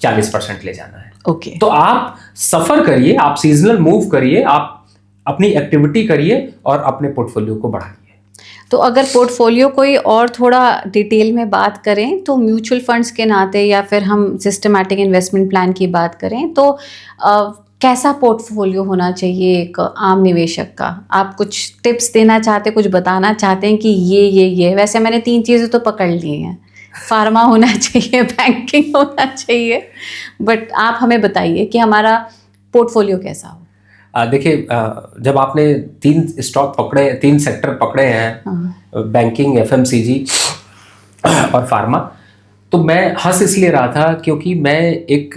40% ले जाना है। ओके। तो आप सफर करिए, आप सीजनल मूव करिए, आप अपनी एक्टिविटी करिए और अपने पोर्टफोलियो को बढ़ाइए। तो अगर पोर्टफोलियो कोई और थोड़ा डिटेल में बात करें तो म्यूचुअल फंड्स के नाते या फिर हम सिस्टमैटिक इन्वेस्टमेंट प्लान की बात करें तो कैसा पोर्टफोलियो होना चाहिए एक आम निवेशक का? आप कुछ टिप्स देना चाहते हैं, कुछ बताना चाहते हैं कि ये वैसे मैंने 3 चीज़ें तो पकड़ ली हैं, फार्मा होना चाहिए, बैंकिंग होना चाहिए, बट आप हमें बताइए कि हमारा पोर्टफोलियो कैसा हो। देखिए, जब आपने 3 स्टॉक पकड़े, 3 सेक्टर पकड़े हैं, बैंकिंग, एफएमसीजी और फार्मा, तो मैं हंस इसलिए रहा था क्योंकि मैं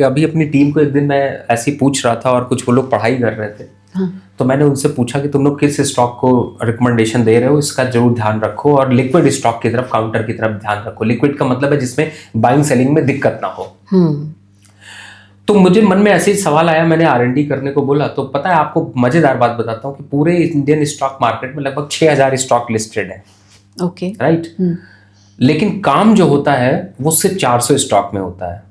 अभी अपनी टीम को एक दिन मैं ऐसे ही पूछ रहा था और कुछ वो लोग पढ़ाई कर रहे थे। तो मैंने उनसे पूछा कि तुम लोग किस स्टॉक को रिकमेंडेशन दे रहे हो, इसका जरूर ध्यान रखो और लिक्विड स्टॉक की तरफ, काउंटर की तरफ ध्यान रखो। लिक्विड का मतलब है जिसमें बाइंग सेलिंग में दिक्कत ना हो। तो मुझे मन में ऐसे ही सवाल आया, मैंने R&D करने को बोला। तो पता है आपको मजेदार बात बताता हूँ कि पूरे इंडियन स्टॉक मार्केट में लगभग 6000 स्टॉक लिस्टेड है। Okay, right. लेकिन काम जो होता है वो सिर्फ 400 स्टॉक में होता है।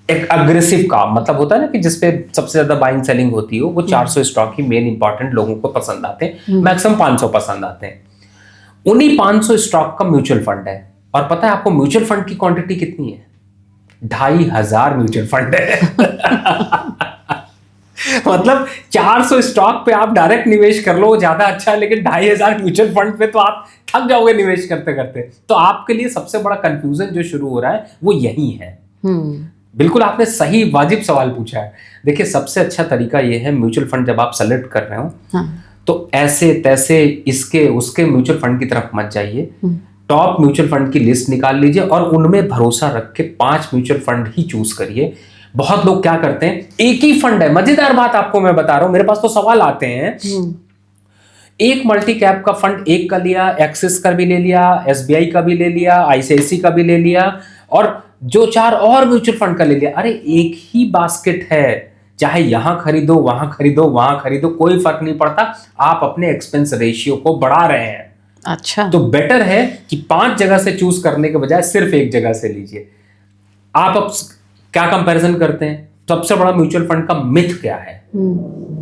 एक अग्रेसिव काम, मतलब होता है ना कि जिसपे सबसे ज्यादा बाइंग सेलिंग होती हो, वो 400 स्टॉक ही मेन इंपॉर्टेंट लोगों को पसंद आते हैं। मैक्सिमम 500 पसंद आते हैं। उन्हीं 500 स्टॉक का म्यूचुअल फंड है। और पता है आपको म्यूचुअल फंड की क्वांटिटी कितनी है? 2500 म्यूचुअल फंड है। मतलब 400 स्टॉक पे आप डायरेक्ट निवेश कर लो, वो ज्यादा अच्छा है, लेकिन 2500 म्यूचुअल फंड पे तो आप थक जाओगे निवेश करते करते। तो आपके लिए सबसे बड़ा कंफ्यूजन जो शुरू हो रहा है वो यही है। बिल्कुल आपने सही वाजिब सवाल पूछा है। देखिए सबसे अच्छा तरीका ये है, म्यूचुअल फंड जब आप सेलेक्ट कर रहे हो तो ऐसे तैसे इसके उसके म्यूचुअल फंड की तरफ मत जाइए। टॉप म्यूचुअल फंड की लिस्ट निकाल लीजिए और उनमें भरोसा रख के 5 म्यूचुअल फंड ही चूज करिए। बहुत लोग क्या करते हैं, एक ही फंड है, मजेदार बात आपको मैं बता रहा हूं, मेरे पास तो सवाल आते हैं, एक मल्टी कैप का फंड एक का लिया, एक्सिस का भी ले लिया, एसबीआई का भी ले लिया, आईसीआईसी का भी ले लिया और जो 4 और म्यूचुअल फंड का ले लिया। अरे एक ही बास्केट है, चाहे यहां खरीदो वहां खरीदो वहां खरीदो, कोई फर्क नहीं पड़ता, आप अपने एक्सपेंस रेशियो को बढ़ा रहे हैं। अच्छा, तो बेटर है कि 5 जगह से चूज करने के बजाय सिर्फ एक जगह से लीजिए। आप अब क्या कंपैरिजन करते हैं, सबसे बड़ा म्यूचुअल फंड का मिथ क्या है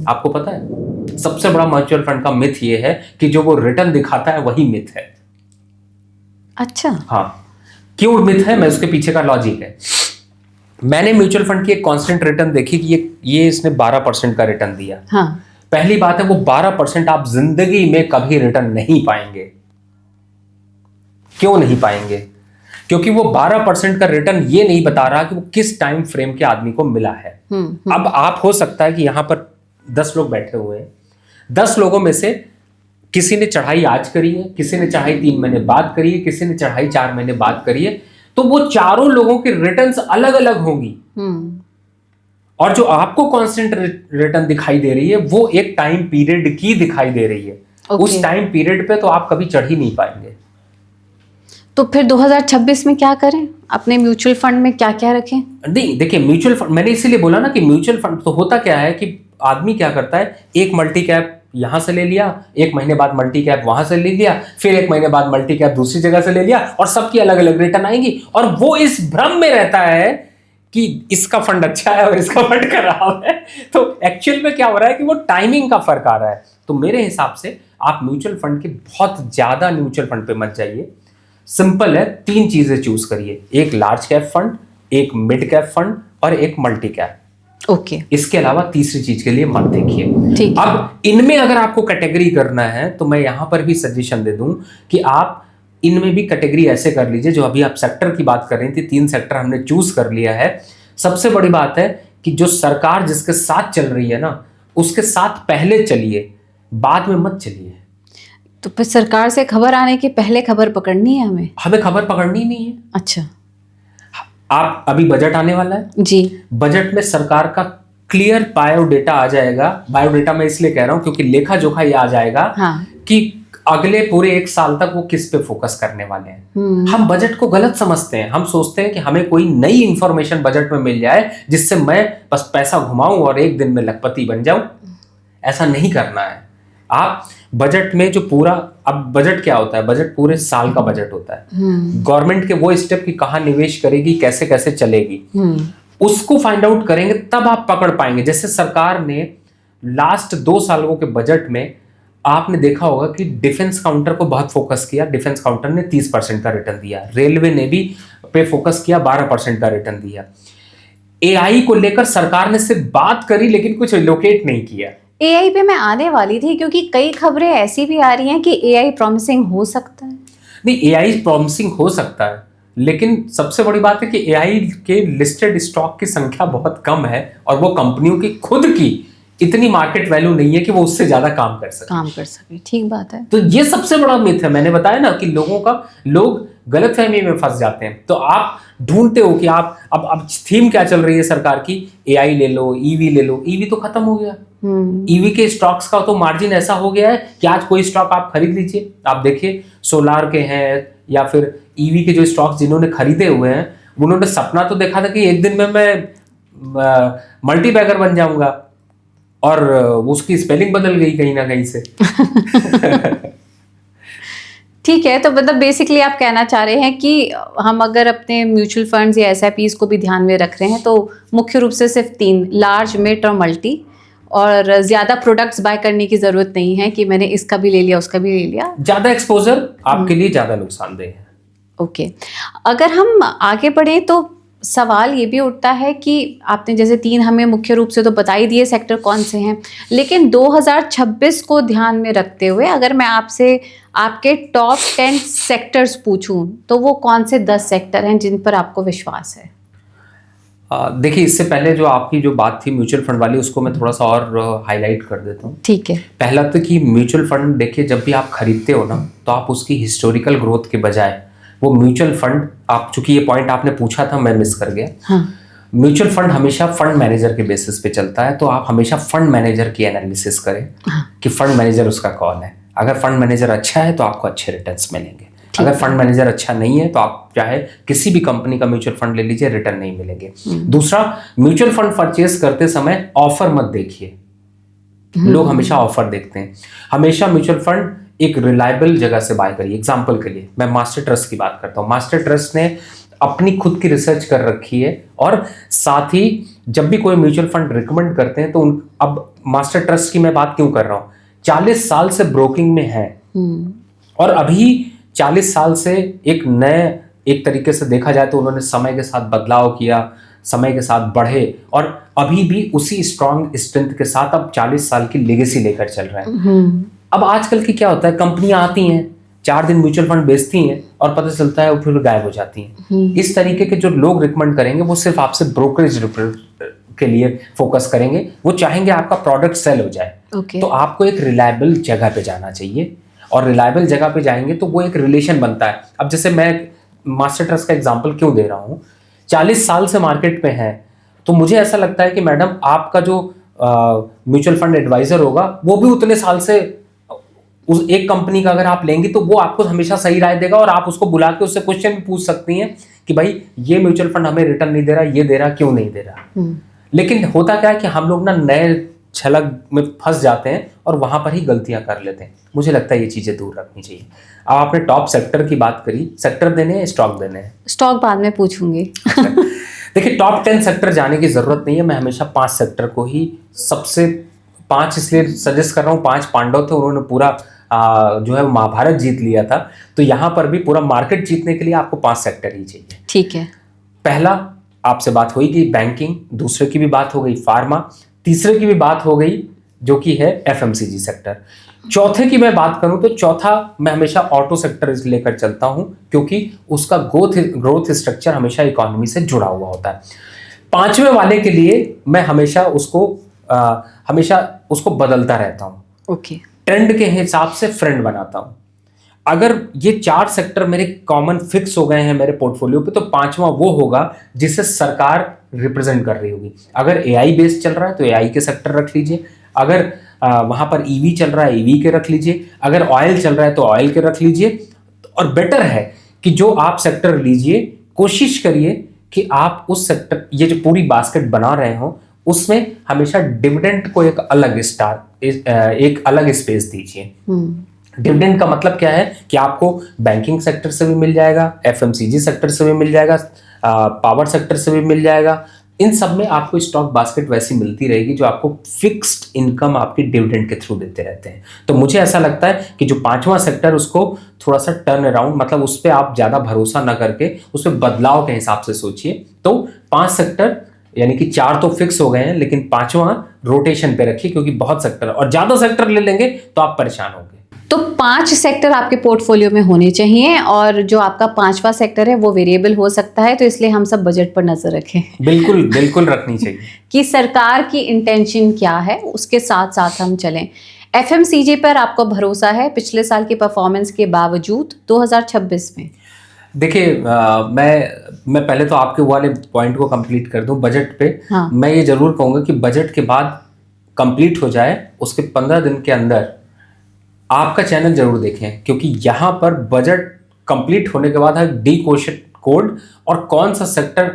आपको पता है? सबसे बड़ा म्यूचुअल फंड का मिथ ये है कि जो वो रिटर्न दिखाता है वही मिथ है। अच्छा, हाँ, क्यों मिथ है, मैं उसके पीछे का लॉजिक है। मैंने म्यूचुअल फंड की एक कांस्टेंट रिटर्न देखी कि ये इसने 12% का रिटर्न दिया। हाँ। पहली बात है वो 12% आप जिंदगी में कभी रिटर्न नहीं पाएंगे। क्यों नहीं पाएंगे? क्योंकि वो 12% का रिटर्न ये नहीं बता रहा कि वो किस टाइम फ्रेम के आदमी को मिला है। अब आप हो सकता है कि यहां पर 10 लोग बैठे हुए हैं, 10 लोगों में से किसी ने चढ़ाई आज करी है, किसी ने चढ़ाई 3 महीने बाद करी है, किसी ने चढ़ाई 4 महीने बाद करी है, तो वो चारों लोगों की रिटर्न्स अलग अलग होंगी। और जो आपको कांस्टेंट रिटर्न दिखाई दे रही है वो एक टाइम पीरियड की दिखाई दे रही है। उस टाइम पीरियड पे तो आप कभी चढ़ ही नहीं पाएंगे। तो फिर 2026 में क्या करें, अपने म्यूचुअल फंड में क्या क्या रखें? नहीं देखिए, म्यूचुअल फंड मैंने इसीलिए बोला ना कि म्यूचुअल फंड तो होता क्या है कि आदमी क्या करता है, एक मल्टी कैप यहां से ले लिया, 1 महीने बाद मल्टी कैप वहां से ले लिया, फिर 1 महीने बाद मल्टी कैप दूसरी जगह से ले लिया और सबकी अलग अलग रिटर्न आएंगी और वो इस भ्रम में रहता है कि इसका फंड अच्छा है और इसका फंड खराब है। तो एक्चुअल में क्या हो रहा है कि वो टाइमिंग का फर्क आ रहा है। तो मेरे हिसाब से आप म्यूचुअल फंड के बहुत ज्यादा म्यूचुअल फंड पे मत जाइए। सिंपल है, 3 चीजें चूज करिए, एक लार्ज कैप फंड, एक मिड कैप फंड और एक मल्टी कैप। ओके। इसके अलावा तीसरी चीज के लिए मत देखिए। अब इनमें अगर आपको कैटेगरी करना है तो मैं यहां पर भी सजेशन दे दूं कि आप इनमें भी कैटेगरी ऐसे कर लीजिए, जो अभी आप सेक्टर की बात कर रही थी, 3 सेक्टर हमने चूज कर लिया है। सबसे बड़ी बात है कि जो सरकार जिसके साथ चल रही है ना, उसके साथ पहले चलिए, बाद में मत चलिए। तो फिर सरकार से खबर आने के पहले खबर पकड़नी है हमें खबर पकड़नी नहीं है। अच्छा, आप अभी बजट आने वाला है जी, बजट में सरकार का क्लियर बायोडेटा आ जाएगा। बायोडेटा मैं इसलिए कह रहा हूं क्योंकि लेखा जोखा ये आ जाएगा कि अगले पूरे 1 साल तक वो किस पे फोकस करने वाले हैं। हम बजट को गलत समझते हैं, हम सोचते हैं कि हमें कोई नई इंफॉर्मेशन बजट में मिल जाए जिससे मैं बस पैसा घुमाऊं और एक दिन में लखपति बन जाऊं। ऐसा नहीं करना है। आप बजट में जो पूरा, अब बजट क्या होता है, बजट पूरे साल का बजट होता है। गवर्नमेंट के वो स्टेप की कहां निवेश करेगी, कैसे कैसे चलेगी, उसको फाइंड आउट करेंगे तब आप पकड़ पाएंगे। जैसे सरकार ने लास्ट 2 सालों के बजट में आपने देखा होगा कि डिफेंस काउंटर को बहुत फोकस किया, डिफेंस काउंटर ने 30% का रिटर्न दिया, रेलवे ने भी पे फोकस किया, 12% का रिटर्न दिया। एआई को लेकर सरकार ने सिर्फ बात करी लेकिन कुछ एलोकेट नहीं किया। एआई पे मैं आने वाली थी क्योंकि कई खबरें ऐसी भी आ रही हैं कि एआई प्रॉमिसिंग हो सकता है। नहीं, एआई प्रॉमिसिंग हो सकता है, लेकिन सबसे बड़ी बात है कि एआई के लिस्टेड स्टॉक की संख्या बहुत कम है और वो कंपनियों की खुद की इतनी मार्केट वैल्यू नहीं है कि वो उससे ज्यादा काम कर सके। ठीक बात है। तो ये सबसे बड़ा मिथ है। मैंने बताया ना कि लोग गलतफहमी में फंस जाते हैं। तो आप ढूंढते हो कि आप अब थीम क्या चल रही है सरकार की, एआई ले लो, ईवी ले लो। ईवी तो खत्म हो गया। ईवी के स्टॉक्स का तो मार्जिन ऐसा हो गया है कि आज कोई स्टॉक आप खरीद लीजिए। आप देखिए सोलार के हैं या फिर ईवी के जो स्टॉक्स जिन्होंने खरीदे हुए हैं, उन्होंने सपना तो देखा था कि एक दिन में मैं मल्टी बैगर बन जाऊंगा और उसकी स्पेलिंग बदल गई कहीं ना कहीं से। ठीक है, तो मतलब बेसिकली आप कहना चाह रहे हैं कि हम अगर अपने म्यूचुअल फंड्स या एसआईपीज को भी ध्यान में रख रहे हैं तो मुख्य रूप से सिर्फ 3, लार्ज, मिड और मल्टी, और ज़्यादा प्रोडक्ट्स बाय करने की ज़रूरत नहीं है कि मैंने इसका भी ले लिया उसका भी ले लिया। ज़्यादा एक्सपोजर आपके लिए ज़्यादा नुकसानदेह है। ओके, अगर हम आगे बढ़ें तो सवाल ये भी उठता है कि आपने जैसे 3 हमें मुख्य रूप से तो बता ही दिए सेक्टर कौन से हैं, लेकिन 2026 को ध्यान में रखते हुए अगर मैं आपसे आपके टॉप 10 सेक्टर्स पूछूं तो वो कौन से 10 सेक्टर हैं जिन पर आपको विश्वास है? देखिए, इससे पहले जो आपकी जो बात थी म्यूचुअल फंड वाली, उसको मैं थोड़ा सा और हाईलाइट कर देता हूँ। ठीक है। पहला तो कि म्यूचुअल फंड देखिए, जब भी आप खरीदते हो ना, तो आप उसकी हिस्टोरिकल ग्रोथ के बजाय वो म्यूचुअल फंड, आप चूंकि ये पॉइंट आपने पूछा था मैं मिस कर गया। हाँ। म्यूचुअल फंड हमेशा फंड मैनेजर के बेसिस पे चलता है, तो आप हमेशा फंड मैनेजर की एनालिसिस करें कि फंड मैनेजर उसका कौन है। अगर फंड मैनेजर अच्छा है तो आपको अच्छे रिटर्न्स मिलेंगे, अगर फंड मैनेजर अच्छा नहीं है तो आप चाहे किसी भी कंपनी का म्यूचुअल फंड ले लीजिए, रिटर्न नहीं मिलेंगे। दूसरा, म्यूचुअल फंड परचेज करते समय ऑफर मत देखिए। लोग हमेशा ऑफर देखते हैं। हमेशा म्यूचुअल फंड एक रिलायबल जगह से बाय करिए। एग्जांपल के लिए मैं मास्टर ट्रस्ट की बात करता हूँ। मास्टर ट्रस्ट ने अपनी खुद की रिसर्च कर रखी है, और साथ ही जब भी कोई म्यूचुअल फंड रिकमेंड करते हैं तो अब मास्टर ट्रस्ट की मैं बात क्यों कर रहा हूँ, 40 साल से ब्रोकिंग में है, और अभी 40 साल से एक तरीके से देखा जाए तो उन्होंने समय के साथ बदलाव किया, समय के साथ बढ़े, और अभी भी उसी स्ट्रांग स्ट्रेंथ के साथ अब 40 साल की लेगेसी लेकर चल रहे हैं। अब आजकल की क्या होता है, कंपनियां आती हैं, 4 दिन म्यूचुअल फंड बेचती हैं और पता चलता है वो फिर गायब हो जाती हैं। इस तरीके के जो लोग रिकमेंड करेंगे वो सिर्फ आपसे ब्रोकरेज के लिए फोकस करेंगे, वो चाहेंगे आपका प्रोडक्ट सेल हो जाए। तो आपको एक रिलायबल जगह पे जाना चाहिए, और रिलायबल जगह पे जाएंगे तो वो एक रिलेशन बनता है। अब जैसे मैं मास्टर ट्रस्ट का एग्जांपल क्यों दे रहा हूँ, 40 साल से मार्केट पे है, तो मुझे ऐसा लगता है कि मैडम आपका जो म्यूचुअल फंड एडवाइजर होगा वो भी उतने साल से उस एक कंपनी का अगर आप लेंगे तो वो आपको हमेशा सही राय देगा, और आप उसको बुला के उससे क्वेश्चन भी पूछ सकती हैं कि भाई ये म्यूचुअल फंड हमें रिटर्न नहीं दे रहा, ये दे रहा, क्यों नहीं दे रहा। लेकिन होता क्या है कि हम लोग ना नए छलक में फंस जाते हैं और वहां पर ही गलतियां कर लेते हैं। मुझे लगता है ये चीजें दूर रखनी चाहिए। अब आपने टॉप सेक्टर की बात करी, सेक्टर देने हैं, स्टॉक देने हैं? स्टॉक बाद में पूछूंगी। देखिए, टॉप 10 सेक्टर जाने की जरूरत नहीं है। मैं हमेशा 5 सेक्टर को ही सबसे 5 इसलिए सजेस्ट कर रहा हूँ। 5 पांडव थे, उन्होंने पूरा जो है महाभारत जीत लिया था, तो यहां पर भी पूरा मार्केट जीतने के लिए आपको 5 सेक्टर ही चाहिए। ठीक है। पहला आपसे बात हुई कि बैंकिंग, दूसरे की भी बात हो गई फार्मा, तीसरे की भी बात हो गई जो कि है एफएमसीजी सेक्टर। चौथे की मैं बात करूं तो चौथा मैं हमेशा ऑटो सेक्टर लेकर चलता हूं, क्योंकि उसका ग्रोथ स्ट्रक्चर हमेशा इकोनॉमी से जुड़ा हुआ होता है। 5वें वाले के लिए मैं हमेशा उसको बदलता रहता हूं। ओके। ट्रेंड के हिसाब से फ्रेंड बनाता हूं। अगर ये 4 सेक्टर मेरे कॉमन फिक्स हो गए हैं मेरे पोर्टफोलियो पे, तो 5वां वो होगा जिसे सरकार रिप्रेजेंट कर रही होगी। अगर एआई बेस्ड चल रहा है तो एआई के सेक्टर रख लीजिए, अगर वहां पर ईवी चल रहा है ईवी के रख लीजिए, अगर ऑयल चल रहा है तो ऑयल के रख लीजिए। और बेटर है कि जो आप सेक्टर लीजिए, कोशिश करिए कि आप उस सेक्टर, ये जो पूरी बास्केट बना रहे हो, उसमें हमेशा डिविडेंड को एक अलग स्पेस दीजिए। डिविडेंड का मतलब क्या है कि आपको बैंकिंग सेक्टर से भी मिल जाएगा, एफएमसीजी सेक्टर से भी मिल जाएगा, पावर सेक्टर से भी मिल जाएगा। इन सब में आपको स्टॉक बास्केट वैसी मिलती रहेगी जो आपको फिक्स्ड इनकम आपकी डिविडेंड के थ्रू देते रहते हैं। तो मुझे ऐसा लगता है कि जो 5वां सेक्टर, उसको थोड़ा सा टर्न अराउंड, मतलब उस पर आप ज्यादा भरोसा ना करके उस पर बदलाव के हिसाब से सोचिए। तो 5 सेक्टर यानी कि 4 तो फिक्स हो गए हैं, लेकिन 5वां रोटेशन पे रखिए, क्योंकि बहुत सेक्टर, और ज्यादा सेक्टर ले लेंगे तो आप परेशान होंगे। तो 5 सेक्टर आपके पोर्टफोलियो में होने चाहिए, और जो आपका 5वां सेक्टर है वो वेरिएबल हो सकता है, तो इसलिए हम सब बजट पर नजर रखें। बिल्कुल बिल्कुल रखनी चाहिए कि सरकार की इंटेंशन क्या है, उसके साथ साथ हम चलें। एफएमसीजी पर आपको भरोसा है पिछले साल की परफॉर्मेंस के बावजूद 2026 में? देखिए, मैं पहले तो आपके वाले पॉइंट को कंप्लीट कर दूं बजट पे। हाँ। मैं ये जरूर कहूंगा कि बजट के बाद कंप्लीट हो जाए, उसके 15 दिन के अंदर आपका चैनल जरूर देखें, क्योंकि यहाँ पर बजट कंप्लीट होने के बाद है डी कोड और कौन सा सेक्टर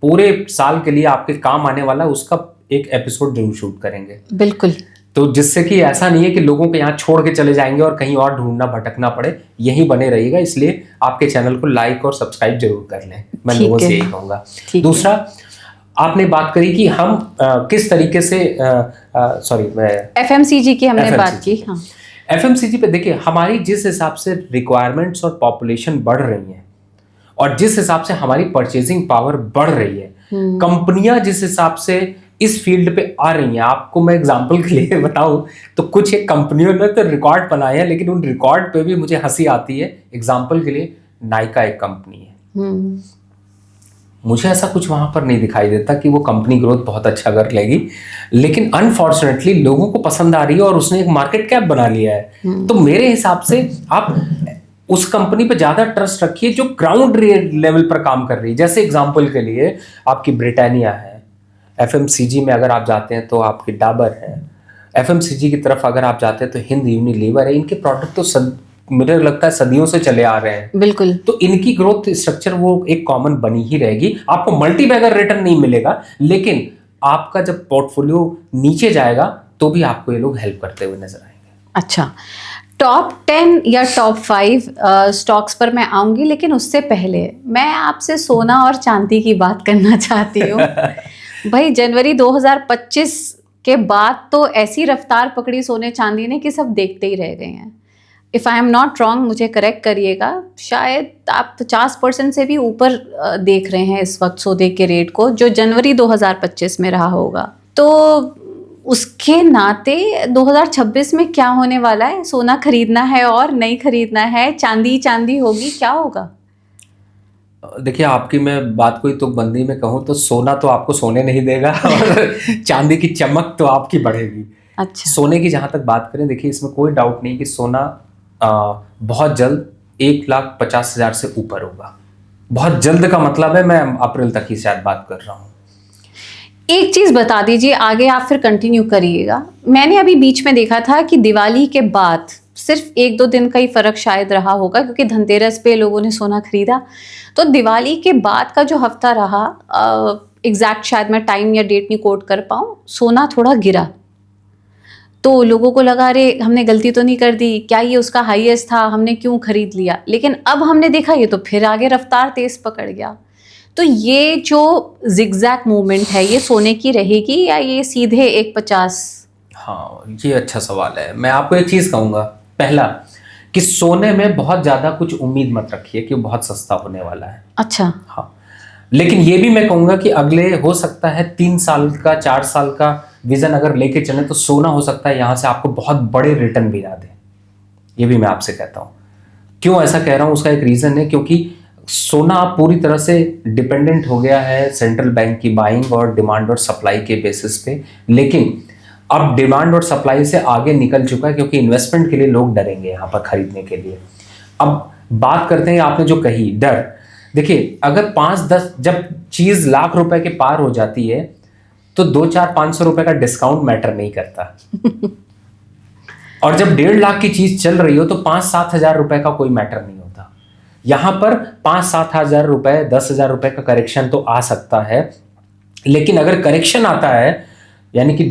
पूरे साल के लिए आपके काम आने वाला है, उसका एक एपिसोड जरूर शूट करेंगे। बिल्कुल। तो जिससे कि ऐसा नहीं है कि लोगों के यहाँ छोड़ के चले जाएंगे और कहीं और ढूंढना भटकना पड़े, यहीं बने रहिएगा। इसलिए आपके चैनल को लाइक और सब्सक्राइब जरूर कर लें, मैं लोगों से यही कहूँगा। दूसरा, आपने बात करी कि हम किस तरीके से एफएमसीजी की हमने बात की। हाँ, एफएमसीजी पे देखिए, हमारी जिस हिसाब से रिक्वायरमेंट्स और पॉपुलेशन बढ़ रही है और जिस हिसाब से हमारी परचेजिंग पावर बढ़ रही है, कंपनियां जिस हिसाब से इस फील्ड पे आ रही हैं, आपको मैं एग्जांपल के लिए बताऊं तो कुछ एक कंपनियों ने तो रिकॉर्ड बनाए हैं, लेकिन उन रिकॉर्ड पे भी मुझे हंसी आती है। एग्जांपल के लिए नायका एक कंपनी है, मुझे ऐसा कुछ वहां पर नहीं दिखाई देता कि वो कंपनी ग्रोथ बहुत अच्छा कर लेगी, लेकिन अनफॉर्चुनेटली लोगों को पसंद आ रही है और उसने एक मार्केट कैप बना लिया है। तो मेरे हिसाब से आप उस कंपनी पे ज्यादा ट्रस्ट रखिए जो ग्राउंड लेवल पर काम कर रही है। जैसे एग्जांपल के लिए आपकी ब्रिटानिया है, एफएमसीजी में अगर आप जाते हैं तो आपकी डाबर है, एफएमसीजी की तरफ अगर आप जाते हैं तो हिंद यूनिलीवर है। इनके प्रोडक्ट तो मुझे लगता है सदियों से चले आ रहे हैं। बिल्कुल। तो इनकी ग्रोथ स्ट्रक्चर वो एक कॉमन बनी ही रहेगी। आपको मल्टी बैगर रिटर्न नहीं मिलेगा, लेकिन आपका जब पोर्टफोलियो नीचे जाएगा तो भी आपको ये लोग हेल्प करते हुए नजर आएंगे। अच्छा, टॉप 10 या टॉप 5 स्टॉक्स पर मैं आऊंगी, लेकिन उससे पहले मैं आपसे सोना और चांदी की बात करना चाहती हूँ। भाई जनवरी 2025 के बाद तो ऐसी रफ्तार पकड़ी सोने चांदी ने कि सब देखते ही रह गए हैं। If I am not wrong, मुझे करेक्ट करिएगा, शायद आप 50% से भी ऊपर देख रहे हैं इस वक्त सौदे के रेट को, जो जनवरी 2025 में रहा होगा। तो उसके नाते 2026 में क्या होने वाला है? सोना खरीदना है और नहीं खरीदना है? चांदी होगी, क्या होगा? देखिए, आपकी मैं बात कोई तुकबंदी में कहूँ तो सोना तो आपको सोने नहीं देगा और चांदी की चमक तो आपकी बढ़ेगी। अच्छा। सोने की जहां तक बात करें, देखिए इसमें कोई डाउट नहीं कि सोना बहुत जल्द 1,50,000 से ऊपर होगा। बहुत जल्द का मतलब है मैं अप्रैल तक ही शायद बात कर रहा हूँ। एक चीज़ बता दीजिए, आगे आप फिर कंटिन्यू करिएगा। मैंने अभी बीच में देखा था कि दिवाली के बाद सिर्फ 1-2 दिन का ही फ़र्क शायद रहा होगा, क्योंकि धनतेरस पे लोगों ने सोना खरीदा। तो दिवाली के बाद का जो हफ्ता रहा, एग्जैक्ट शायद मैं टाइम या डेट नहीं कोट कर पाऊँ, सोना थोड़ा गिरा। तो लोगों को लगा अरे हमने गलती तो नहीं कर दी, क्या ये उसका हाईएस्ट था, हमने क्यों खरीद लिया? लेकिन अब हमने देखा ये तो फिर आगे रफ्तार तेज़ पकड़ गया। तो ये जो जिगजैग मूवमेंट है, ये सोने की रहेगी या ये सीधे 1,50? हाँ, ये अच्छा सवाल है। मैं आपको एक चीज़ कहूँगा, पहला कि सोने में बहुत ज़्यादा कुछ उम्मीद मत रखिए कि बहुत सस्ता होने वाला है। अच्छा। हाँ, लेकिन ये भी मैं कहूँगा कि अगले हो सकता है 3 साल का 4 साल का विजन अगर लेके चले तो सोना हो सकता है यहाँ से आपको बहुत बड़े रिटर्न भी ना दे। ये भी मैं आपसे कहता हूँ। क्यों ऐसा कह रहा हूँ, उसका एक रीज़न है, क्योंकि सोना पूरी तरह से डिपेंडेंट हो गया है सेंट्रल बैंक की बाइंग और डिमांड और सप्लाई के बेसिस पे। लेकिन अब डिमांड और सप्लाई से आगे निकल चुका है, क्योंकि इन्वेस्टमेंट के लिए लोग डरेंगे यहाँ पर खरीदने के लिए। अब बात करते हैं आपने जो कही डर। देखिए, अगर 5-10 जब चीज़ लाख रुपए के पार हो जाती है तो 2-4-500 रुपए का डिस्काउंट मैटर नहीं करता। और जब 1.5 लाख की चीज चल रही हो तो 5-7 हजार रुपए का कोई मैटर नहीं होता। यहां पर 5-7 हजार रुपए, 10,000 रुपए का करेक्शन तो आ सकता है, लेकिन अगर करेक्शन आता है यानी कि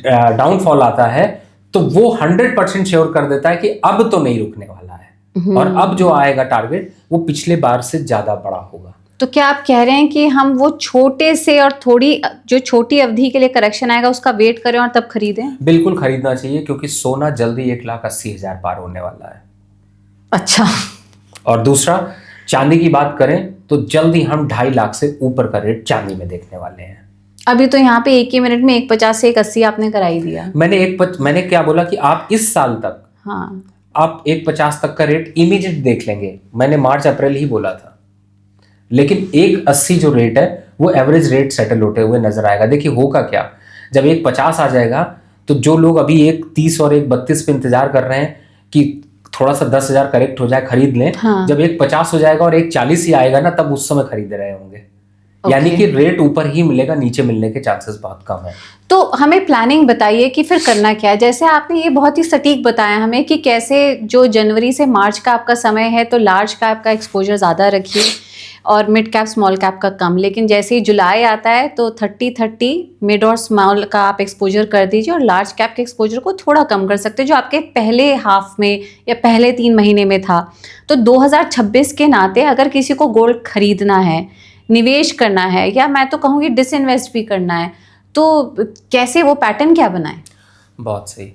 डाउनफॉल आता है तो वो 100% श्योर कर देता है कि अब तो नहीं रुकने वाला है और अब जो आएगा टारगेट वो पिछले बार से ज्यादा बड़ा होगा। तो क्या आप कह रहे हैं कि हम वो छोटे से और थोड़ी जो छोटी अवधि के लिए करेक्शन आएगा उसका वेट करें और तब खरीदें? बिल्कुल खरीदना चाहिए, क्योंकि सोना जल्दी 1,80,000 पार होने वाला है। अच्छा। और दूसरा, चांदी की बात करें तो जल्दी हम 2.5 लाख से ऊपर का रेट चांदी में देखने वाले हैं। अभी तो यहाँ पे एक ही मिनट में 1,50 से 1,80 आपने कराई दिया। मैंने क्या बोला कि आप इस साल तक, हाँ, आप 1,50 तक का रेट इमीडिएट देख लेंगे। मैंने मार्च अप्रैल ही बोला था, लेकिन 1,80 जो रेट है वो एवरेज रेट सेटल होते हुए नजर आएगा। देखिए होगा क्या, जब 1,50 आ जाएगा तो जो लोग अभी 1,30 और 1,32 पे इंतजार कर रहे हैं कि थोड़ा सा 10,000 करेक्ट हो जाए खरीद लें, हाँ। जब 1,50 हो जाएगा और 1,40 ही आएगा ना, तब उस समय खरीद रहे होंगे। यानी कि रेट ऊपर ही मिलेगा, नीचे मिलने के चांसेस बहुत कम है। तो हमें प्लानिंग बताइए कि फिर करना क्या है। जैसे आपने ये बहुत ही सटीक बताया हमें कि कैसे जो जनवरी से मार्च का आपका समय है तो लार्ज कैप का एक्सपोजर ज़्यादा रखिए और मिड कैप स्मॉल कैप का कम, लेकिन जैसे ही जुलाई आता है तो 30-30 मिड और स्मॉल का आप एक्सपोजर कर दीजिए और लार्ज कैप के एक्सपोजर को थोड़ा कम कर सकते हैं जो आपके पहले हाफ में या पहले 3 महीने में था। तो 2026 के नाते अगर किसी को गोल्ड खरीदना है, निवेश करना है, या मैं तो कहूँगी डिसइन्वेस्ट भी करना है, तो कैसे वो पैटर्न क्या बनाए? बहुत सही।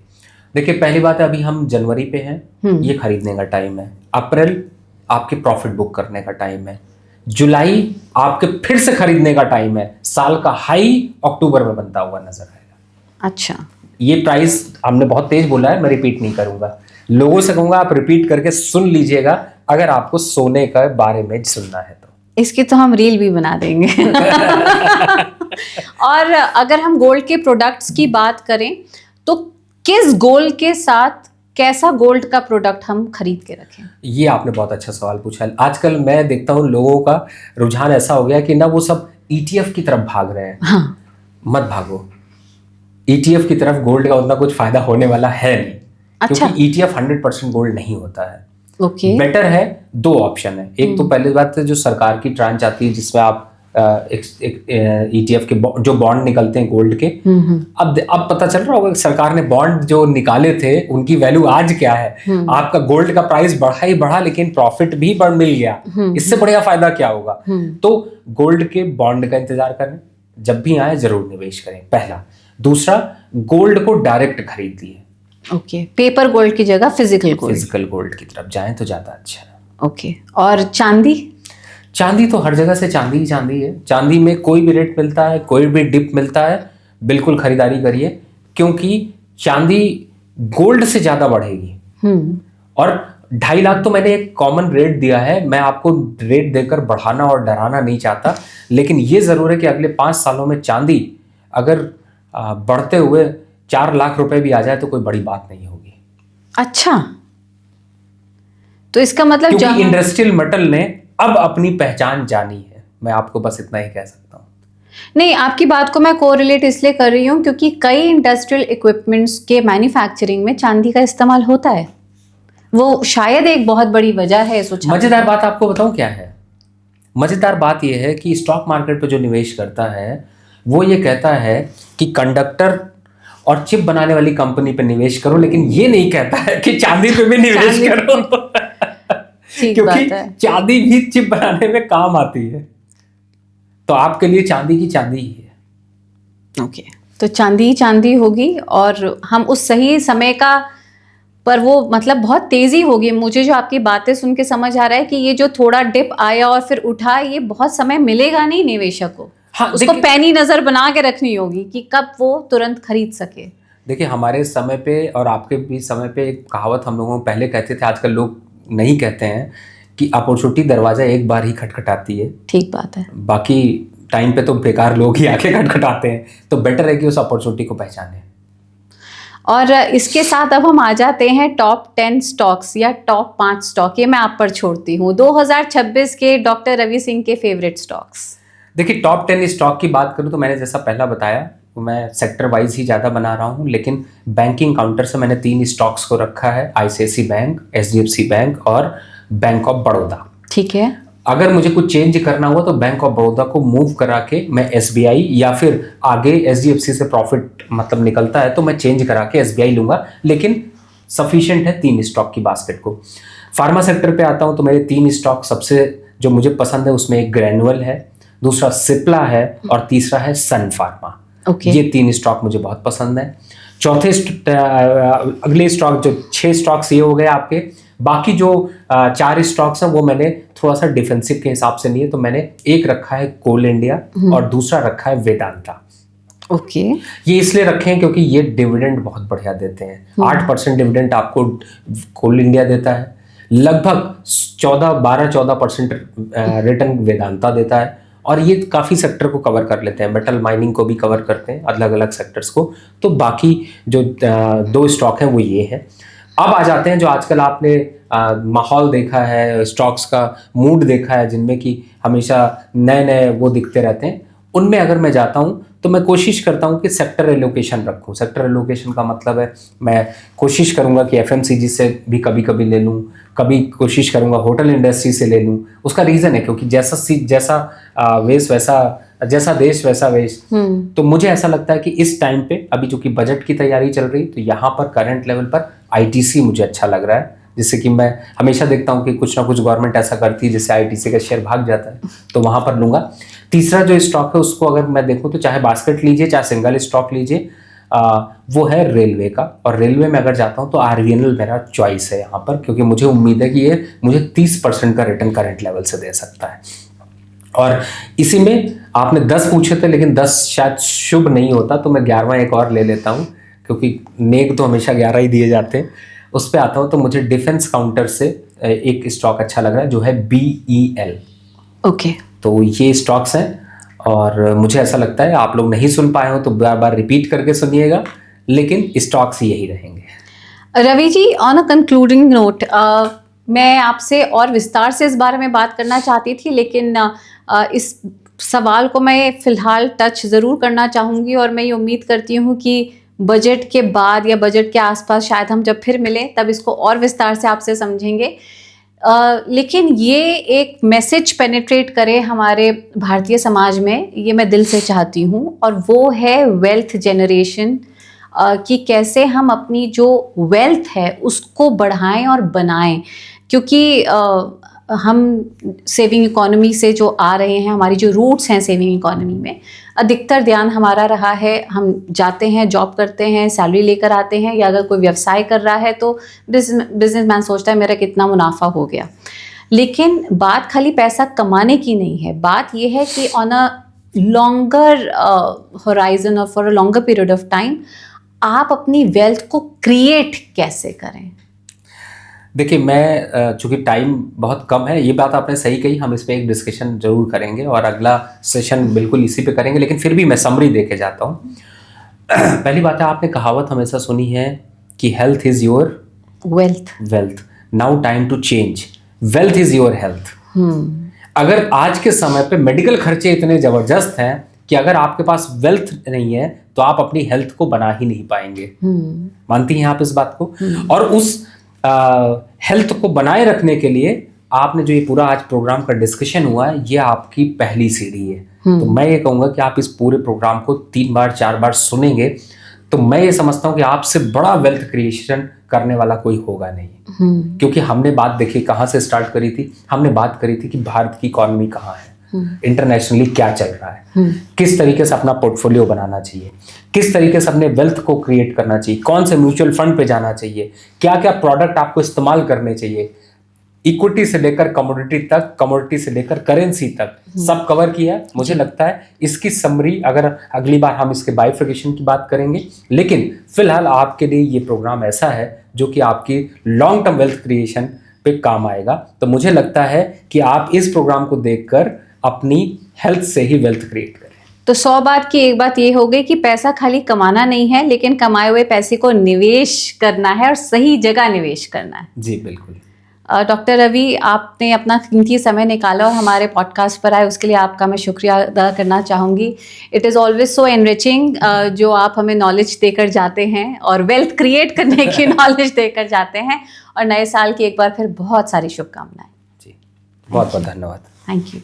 देखिए, पहली बात है, अभी हम जनवरी पे हैं, ये खरीदने का टाइम है। अप्रैल आपके प्रॉफिट बुक करने का टाइम है। जुलाई आपके फिर से खरीदने का टाइम है, साल का हाई अक्टूबर में बनता हुआ नजर आएगा। अच्छा, ये प्राइस हमने बहुत तेज बोला है, मैं रिपीट नहीं करूंगा, लोगों से कहूंगा आप रिपीट करके सुन लीजिएगा अगर आपको सोने के बारे में सुनना है तो। इसकी तो हम रील भी बना देंगे। और अगर हम गोल्ड के प्रोडक्ट्स की बात करें तो किस गोल्ड के साथ कैसा गोल्ड का प्रोडक्ट हम खरीद के रखें? ये आपने बहुत अच्छा सवाल पूछा है। आजकल मैं देखता हूँ लोगों का रुझान ऐसा हो गया कि ना वो सब ETF की तरफ भाग रहे हैं। हाँ। मत भागो, ETF की तरफ गोल्ड का उतना कुछ फायदा होने वाला है नहीं। अच्छा। क्योंकि ETF 100% गोल्ड नहीं होता है। ओके। बेटर है, दो ऑप्शन है। एक तो पहली बात है जो सरकार की ट्रांच आती है जिसमें आप ETF के जो बॉन्ड निकलते हैं गोल्ड के। अब पता चल रहा होगा सरकार ने बॉन्ड जो निकाले थे उनकी वैल्यू आज क्या है। आपका गोल्ड का प्राइस बढ़ा ही बढ़ा लेकिन प्रॉफिट भी बढ़ मिल गया। इससे बढ़िया फायदा क्या होगा। तो गोल्ड के बॉन्ड का इंतजार करें, जब भी आए जरूर निवेश करें, पहला। दूसरा, गोल्ड को डायरेक्ट खरीद लिए। ओके, पेपर गोल्ड की जगह फिजिकल गोल्ड की तरफ जाएं तो ज्यादा अच्छा है। ओके। और चांदी तो हर जगह से चांदी ही चांदी है। चांदी में कोई भी रेट मिलता है, कोई भी डिप मिलता है, बिल्कुल खरीदारी करिए, क्योंकि चांदी गोल्ड से ज्यादा बढ़ेगी। और 2.5 लाख तो मैंने एक कॉमन रेट दिया है, मैं आपको रेट देकर बढ़ाना और डराना नहीं चाहता, लेकिन ये जरूर है कि अगले 5 सालों में चांदी अगर बढ़ते हुए 4 लाख रुपए भी आ जाए तो कोई बड़ी बात नहीं होगी। अच्छा, तो इसका मतलब क्योंकि इंडस्ट्रियल मेटल ने अब अपनी पहचान जानी है। मैं आपको बस इतना ही कह सकता हूँ। नहीं, आपकी बात को मैं कोरिलेट इसलिए कर रही हूँ क्योंकि कई इंडस्ट्रियल इक्विपमेंट्स के मैन्युफैक्चरिंग में चांदी का इस्तेमाल होता है। वो शायद एक बहुत बड़ी वजह है। मजेदार बात आपको बताऊं क्या है? मजेदार बात यह है कि स्टॉक मार्केट पर जो निवेश करता है वो ये कहता है कि कंडक्टर और चिप बनाने वाली कंपनी पे निवेश करो, लेकिन ये नहीं कहता है कि चांदी पे भी निवेश करो। क्योंकि चांदी भी चिप बनाने में काम आती है। तो आपके लिए चांदी की चांदी ही है। ओके, तो चांदी ही चांदी होगी और हम उस सही समय का, पर वो मतलब बहुत तेजी होगी। मुझे जो आपकी बातें सुन के समझ आ रहा है कि ये जो थोड़ा डिप आया और फिर उठा, ये बहुत समय मिलेगा नहीं निवेशक को। हाँ, उसको पैनी नजर बना के रखनी होगी कि कब वो तुरंत खरीद सके। देखिए, हमारे समय पे और आपके भी समय पे एक कहावत हम लोगों को पहले कहते थे, आजकल लोग नहीं कहते हैं, कि अपॉर्चुनिटी दरवाजा एक बार ही खटखटाती है। ठीक बात है। बाकी टाइम पे तो बेकार लोग ही आके खटखटाते हैं। तो बेटर है कि उस अपॉर्चुनिटी को पहचानें। और इसके साथ अब हम आ जाते हैं टॉप 10 स्टॉक्स या टॉप 5 स्टॉक। ये मैं आप पर छोड़ती हूँ, 2026 के डॉक्टर रवि सिंह के फेवरेट स्टॉक्स। देखिए, टॉप 10 स्टॉक की बात करूँ तो मैंने जैसा पहला बताया, मैं सेक्टर वाइज ही ज़्यादा बना रहा हूँ, लेकिन बैंकिंग काउंटर से मैंने 3 स्टॉक्स को रखा है, ICICI बैंक, HDFC बैंक और बैंक ऑफ बड़ौदा। ठीक है। अगर मुझे कुछ चेंज करना हुआ तो बैंक ऑफ बड़ौदा को मूव करा के मैं SBI, या फिर आगे HDFC से प्रॉफिट मतलब निकलता है तो मैं चेंज करा के SBI लूँगा, लेकिन सफिशिएंट है 3 स्टॉक की बास्केट को। फार्मा सेक्टर पे आता हूँ तो मेरे 3 स्टॉक सबसे जो मुझे पसंद है, उसमें एक ग्रैनुअल है, दूसरा सिप्ला है और तीसरा है सन फार्मा। ये 3 स्टॉक मुझे बहुत पसंद है। चौथे अगले स्टॉक, जो 6 स्टॉक्स ये हो गए आपके। बाकी जो 4 स्टॉक्स हैं वो मैंने थोड़ा सा डिफेंसिव के हिसाब से लिए, तो मैंने एक रखा है कोल इंडिया और दूसरा रखा है वेदांता। ओके। ये इसलिए रखे हैं क्योंकि ये डिविडेंड बहुत बढ़िया देते हैं। 8% डिविडेंड आपको कोल इंडिया देता है, लगभग 12-14% रिटर्न वेदांता देता है, और ये काफ़ी सेक्टर को कवर कर लेते हैं, मेटल माइनिंग को भी कवर करते हैं, अलग अलग सेक्टर्स को। तो बाकी जो 2 स्टॉक हैं वो ये है। अब आ जाते हैं जो आजकल आपने माहौल देखा है, स्टॉक्स का मूड देखा है, जिनमें कि हमेशा नए नए वो दिखते रहते हैं। उनमें अगर मैं जाता हूं तो मैं कोशिश करता हूं कि सेक्टर एलोकेशन रखूं। सेक्टर एलोकेशन का मतलब है मैं कोशिश करूंगा कि FMCG से भी कभी कभी ले लूं, कभी कोशिश करूंगा होटल इंडस्ट्री से ले लूं। उसका रीज़न है क्योंकि जैसा वेश वैसा, जैसा देश वैसा वेश। तो मुझे ऐसा लगता है कि इस टाइम पे अभी चूंकि बजट की तैयारी चल रही, तो यहाँ पर करंट लेवल पर ITC मुझे अच्छा लग रहा है, जिससे कि मैं हमेशा देखता हूँ कि कुछ ना कुछ गवर्नमेंट ऐसा करती है जिससे ITC का शेयर भाग जाता है, तो वहाँ पर लूँगा। तीसरा जो स्टॉक है उसको अगर मैं देखूँ तो चाहे बास्केट लीजिए चाहे सिंगल स्टॉक लीजिए, वो है रेलवे का। और रेलवे में अगर जाता हूँ तो RVNL मेरा चॉइस है यहाँ पर, क्योंकि मुझे उम्मीद है कि ये मुझे 30% का रिटर्न करंट लेवल से दे सकता है। और इसी में आपने 10 पूछे थे, लेकिन 10 शायद शुभ नहीं होता, तो मैं 11वां एक और ले लेता हूँ, क्योंकि नेक तो हमेशा 11 ही दिए जाते हैं। उस पर आता हूँ तो मुझे डिफेंस काउंटर से एक स्टॉक अच्छा लग रहा है, जो है BEL। ओके। तो ये स्टॉक्स हैं, और मुझे ऐसा लगता है आप लोग नहीं सुन पाए हो तो बार बार रिपीट करके सुनिएगा, लेकिन स्टॉक्स यही रहेंगे। Ravi ji, on a concluding note, मैं आपसे और विस्तार से इस बारे में बात करना चाहती थी, लेकिन इस सवाल को मैं फ़िलहाल टच ज़रूर करना चाहूँगी, और मैं ये उम्मीद करती हूँ कि बजट के बाद या बजट के आसपास शायद हम जब फिर मिलें तब इसको और विस्तार से आपसे समझेंगे। लेकिन ये एक मैसेज पेनिट्रेट करे हमारे भारतीय समाज में, ये मैं दिल से चाहती हूँ, और वो है वेल्थ जनरेशन, कि कैसे हम अपनी जो वेल्थ है उसको बढ़ाएं और बनाएं, क्योंकि हम सेविंग इकोनॉमी से जो आ रहे हैं, हमारी जो रूट्स हैं सेविंग इकोनॉमी में, अधिकतर ध्यान हमारा रहा है, हम जाते हैं, जॉब करते हैं, सैलरी लेकर आते हैं, या अगर कोई व्यवसाय कर रहा है तो बिजनेसमैन सोचता है मेरा कितना मुनाफा हो गया। लेकिन बात खाली पैसा कमाने की नहीं है, बात यह है कि ऑन अ लॉन्गर होराइजन और for a longer period of time आप अपनी वेल्थ को क्रिएट कैसे करें। देखिए, मैं चूंकि टाइम बहुत कम है, ये बात आपने सही कही, हम इस पे एक डिस्कशन जरूर करेंगे और अगला सेशन बिल्कुल इसी पे करेंगे, लेकिन फिर भी मैं समरी दे के जाता हूँ। पहली बात है, आपने कहावत हमेशा सुनी है कि health is your wealth, now time to change, wealth is your health. अगर आज के समय पे मेडिकल खर्चे इतने जबरदस्त हैं कि अगर आपके पास वेल्थ नहीं है तो आप अपनी हेल्थ को बना ही नहीं पाएंगे। मानती हैं आप इस बात को? और उस हेल्थ को बनाए रखने के लिए आपने जो ये पूरा आज प्रोग्राम का डिस्कशन हुआ है, ये आपकी पहली सीढ़ी है। तो मैं ये कहूँगा कि आप इस पूरे प्रोग्राम को 3 बार 4 बार सुनेंगे तो मैं ये समझता हूँ कि आपसे बड़ा वेल्थ क्रिएशन करने वाला कोई होगा नहीं। क्योंकि हमने बात देखी कहाँ से स्टार्ट करी थी, हमने बात करी थी कि भारत की इकोनॉमी कहाँ है, इंटरनेशनली क्या चल रहा है, किस तरीके से अपना पोर्टफोलियो बनाना चाहिए, किस तरीके से अपने वेल्थ को क्रिएट करना चाहिए, कौन से म्यूचुअल फंड पे जाना चाहिए, क्या क्या प्रोडक्ट आपको इस्तेमाल करने चाहिए, इक्विटी से लेकर कमोडिटी तक, कमोडिटी से लेकर करेंसी तक सब कवर किया है। मुझे लगता है इसकी समरी अगर अगली बार हम इसके बाइफिकेशन की बात करेंगे, लेकिन फिलहाल आपके लिए ये प्रोग्राम ऐसा है जो कि आपकी लॉन्ग टर्म वेल्थ क्रिएशन पे काम आएगा। तो मुझे लगता है कि आप इस प्रोग्राम को देखकर अपनी हेल्थ से ही वेल्थ क्रिएट करें। तो 100 बात की एक बात ये हो गई कि पैसा खाली कमाना नहीं है, लेकिन कमाए हुए पैसे को निवेश करना है और सही जगह निवेश करना है। जी बिल्कुल। डॉक्टर रवि, आपने अपना कीमती समय निकाला और हमारे पॉडकास्ट पर आए, उसके लिए आपका मैं शुक्रिया अदा करना चाहूँगी। It is always so enriching जो आप हमें नॉलेज देकर जाते हैं और वेल्थ क्रिएट करने की नॉलेज देकर जाते हैं। और नए साल की एक बार फिर बहुत सारी शुभकामनाएं। जी, बहुत बहुत धन्यवाद। Thank you.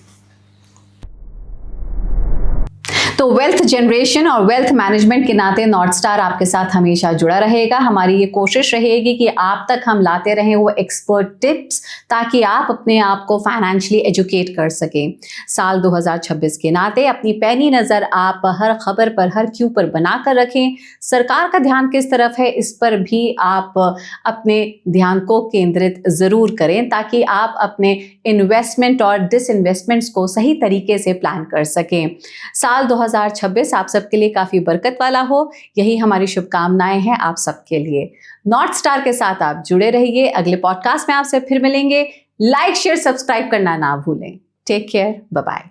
तो वेल्थ जनरेशन और वेल्थ मैनेजमेंट के नाते नॉर्थ स्टार आपके साथ हमेशा जुड़ा रहेगा। हमारी ये कोशिश रहेगी कि आप तक हम लाते रहें वो एक्सपर्ट टिप्स, ताकि आप अपने आप को फाइनेंशियली एजुकेट कर सकें। साल 2026 के नाते अपनी पैनी नज़र आप हर खबर पर, हर क्यू पर बनाकर रखें। सरकार का ध्यान किस तरफ है इस पर भी आप अपने ध्यान को केंद्रित ज़रूर करें, ताकि आप अपने इन्वेस्टमेंट और डिसइन्वेस्टमेंट्स को सही तरीके से प्लान कर सकें। साल 2026 आप सबके लिए काफ़ी बरकत वाला हो, यही हमारी शुभकामनाएं हैं आप सबके लिए। नॉर्थ स्टार के साथ आप जुड़े रहिए। अगले पॉडकास्ट में आपसे फिर मिलेंगे। लाइक, शेयर, सब्सक्राइब करना ना भूलें। Take care, bye bye.